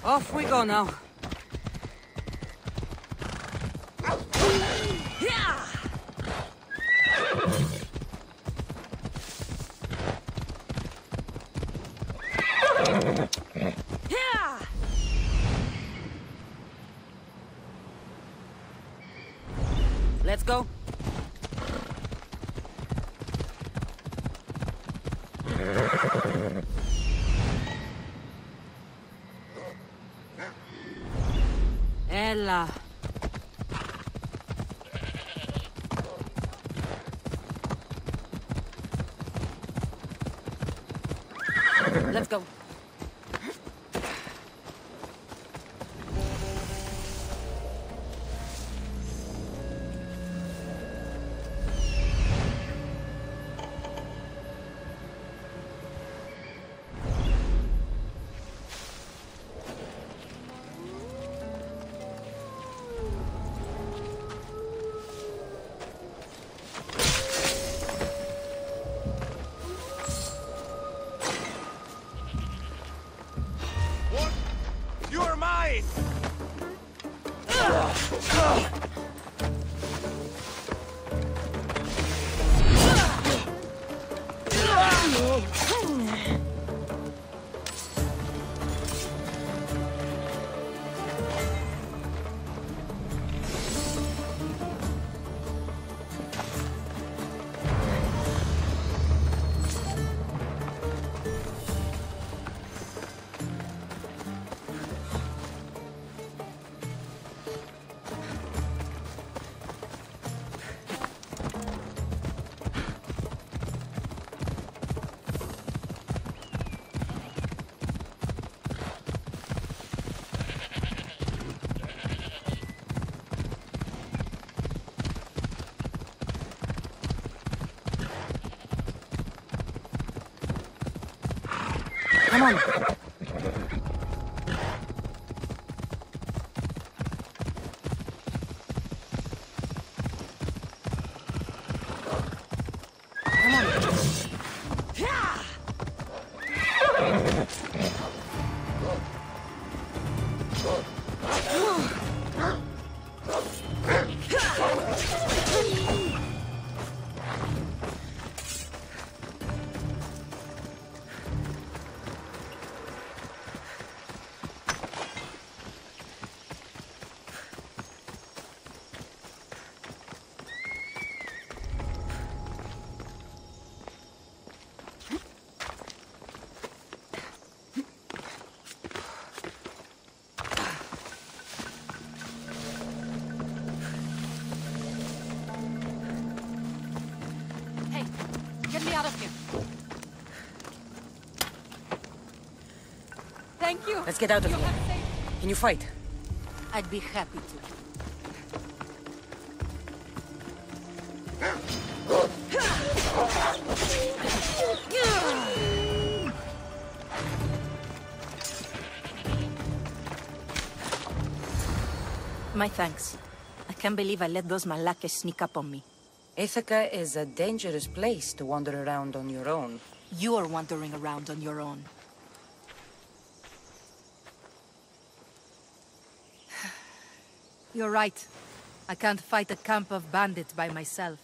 Off we go now. Let's go. Ella. Let's go. it! Come on. Get me out of here. Thank you. Let's get out of here. Can you fight? I'd be happy to. My thanks. I can't believe I let those Malakas sneak up on me. Ithaca is a dangerous place to wander around on your own. You're wandering around on your own. You're right. I can't fight a camp of bandits by myself.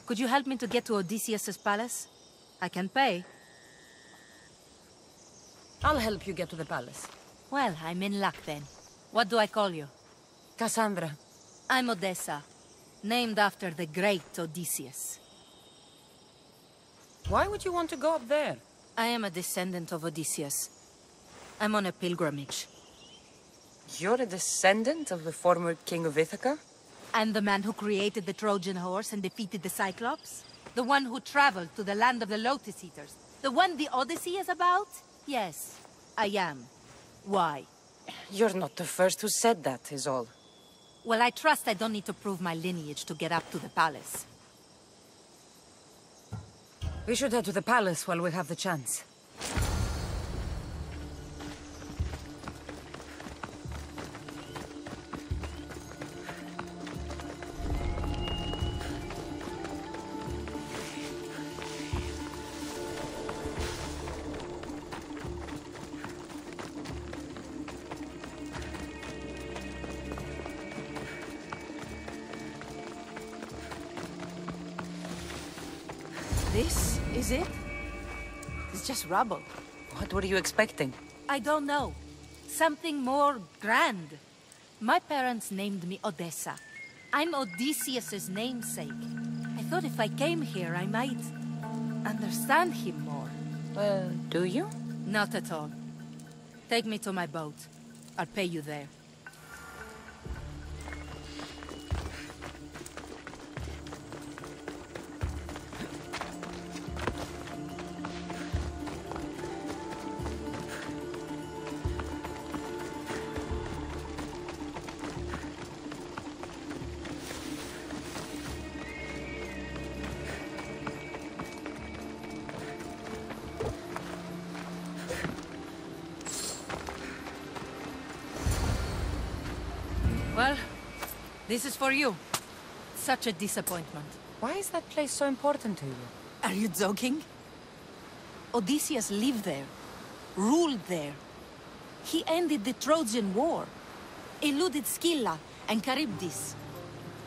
Could you help me to get to Odysseus's palace? I can pay. I'll help you get to the palace. Well, I'm in luck then. What do I call you? Cassandra. I'm Odessa, named after the great Odysseus. Why would you want to go up there? I am a descendant of Odysseus. I'm on a pilgrimage. You're a descendant of the former king of Ithaca? I'm the man who created the Trojan horse and defeated the Cyclops? The one who traveled to the land of the Lotus Eaters? The one the Odyssey is about? Yes, I am. Why? You're not the first who said that, is all. Well, I trust I don't need to prove my lineage to get up to the palace. We should head to the palace while we have the chance. This is it? It's just rubble. What were you expecting? I don't know. Something more grand. My parents named me Odessa. I'm Odysseus's namesake. I thought if I came here, I might understand him more. Well, do you? Not at all. Take me to my boat. I'll pay you there. Well, this is for you. Such a disappointment. Why is that place so important to you? Are you joking? Odysseus lived there, ruled there. He ended the Trojan War, eluded Scylla and Charybdis.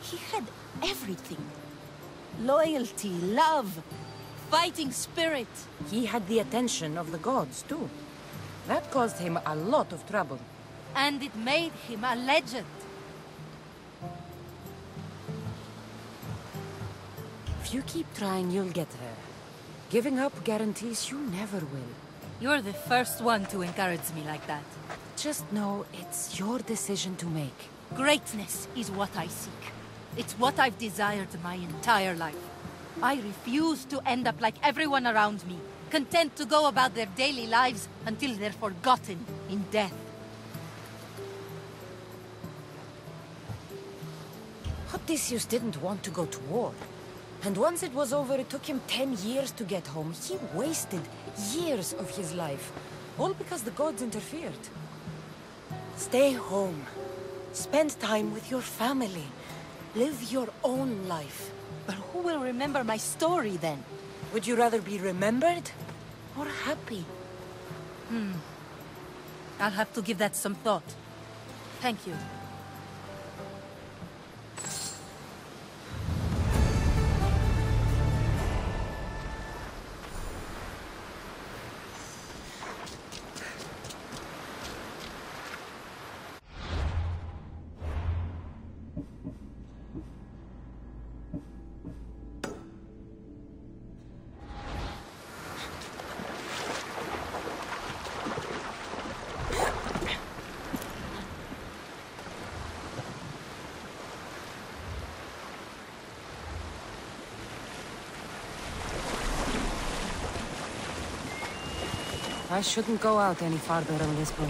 He had everything. Loyalty, love, fighting spirit. He had the attention of the gods, too. That caused him a lot of trouble. And it made him a legend. If you keep trying, you'll get there. Giving up guarantees you never will. You're the first one to encourage me like that. Just know it's your decision to make. Greatness is what I seek. It's what I've desired my entire life. I refuse to end up like everyone around me, content to go about their daily lives until they're forgotten in death. Odysseus didn't want to go to war. And once it was over, it took him 10 years to get home. He wasted years of his life, all because the gods interfered. Stay home. Spend time with your family. Live your own life. But who will remember my story then? Would you rather be remembered or happy? I'll have to give that some thought. Thank you. I shouldn't go out any farther on this boat.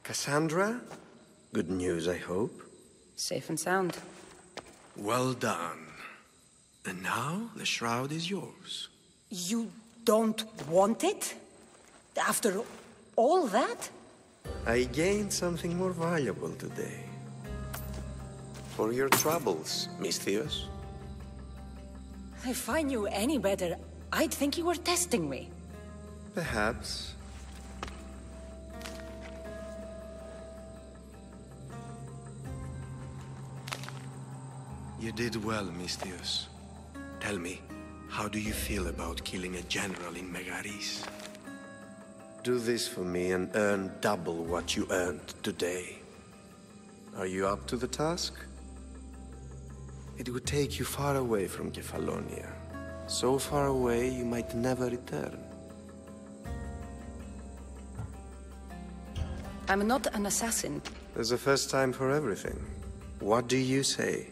Cassandra? Good news, I hope. Safe and sound. Well done. And now, the shroud is yours. You don't want it? After all that? I gained something more valuable today. For your troubles, Misthios. If I knew any better, I'd think you were testing me. Perhaps. You did well, Misthios. Tell me, how do you feel about killing a general in Megaris? Do this for me and earn double what you earned today. Are you up to the task? It would take you far away from Kefalonia. So far away you might never return. I'm not an assassin. There's a first time for everything. What do you say?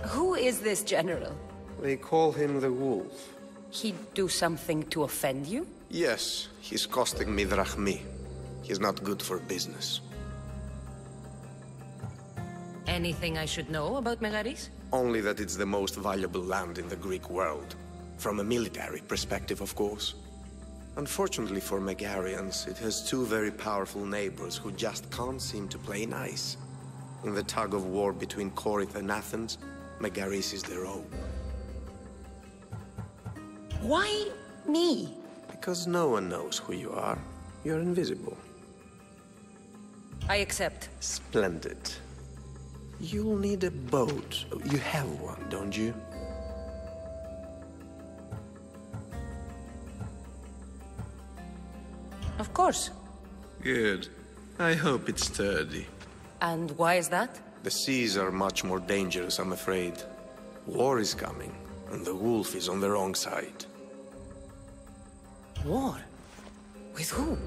Who is this general? They call him the Wolf. He'd do something to offend you? Yes, he's costing me drachmi. He's not good for business. Anything I should know about Megaris? Only that it's the most valuable land in the Greek world. From a military perspective, of course. Unfortunately for Megarians, it has two very powerful neighbors who just can't seem to play nice. In the tug-of-war between Corinth and Athens, Megaris is their own. Why me? Because no one knows who you are. You're invisible. I accept. Splendid. You'll need a boat. You have one, don't you? Of course. Good. I hope it's sturdy. And why is that? The seas are much more dangerous, I'm afraid. War is coming, and the wolf is on the wrong side. War? With who?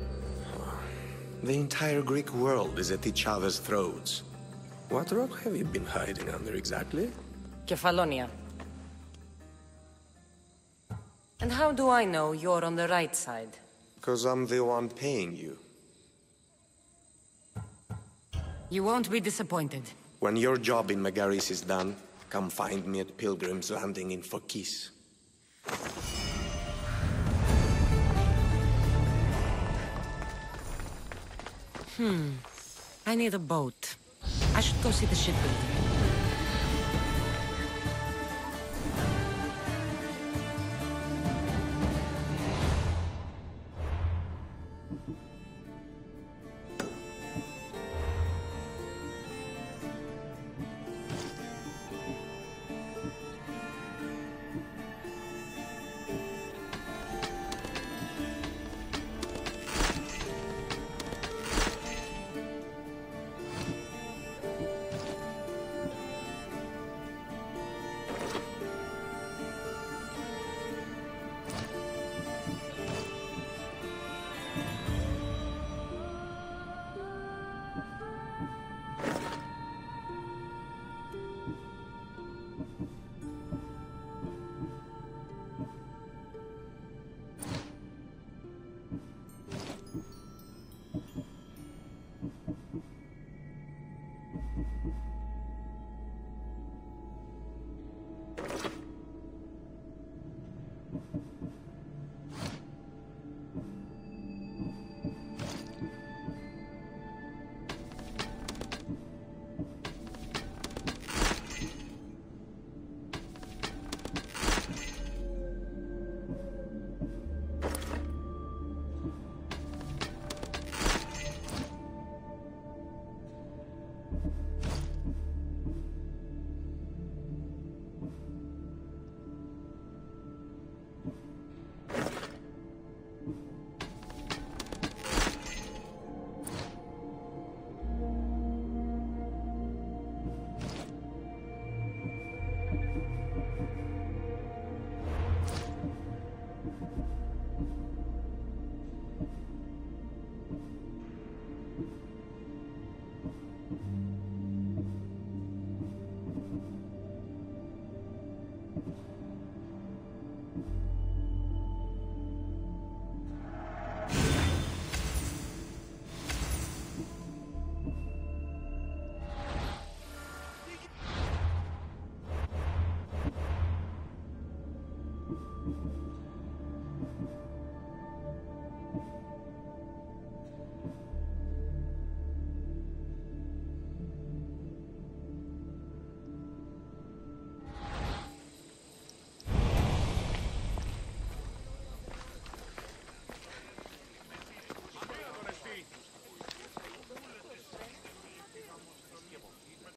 The entire Greek world is at each other's throats. What rock have you been hiding under exactly? Kefalonia. And how do I know you're on the right side? Because I'm the one paying you. You won't be disappointed. When your job in Megaris is done, come find me at Pilgrim's Landing in Phokis. I need a boat. I should go see the shipbuilder.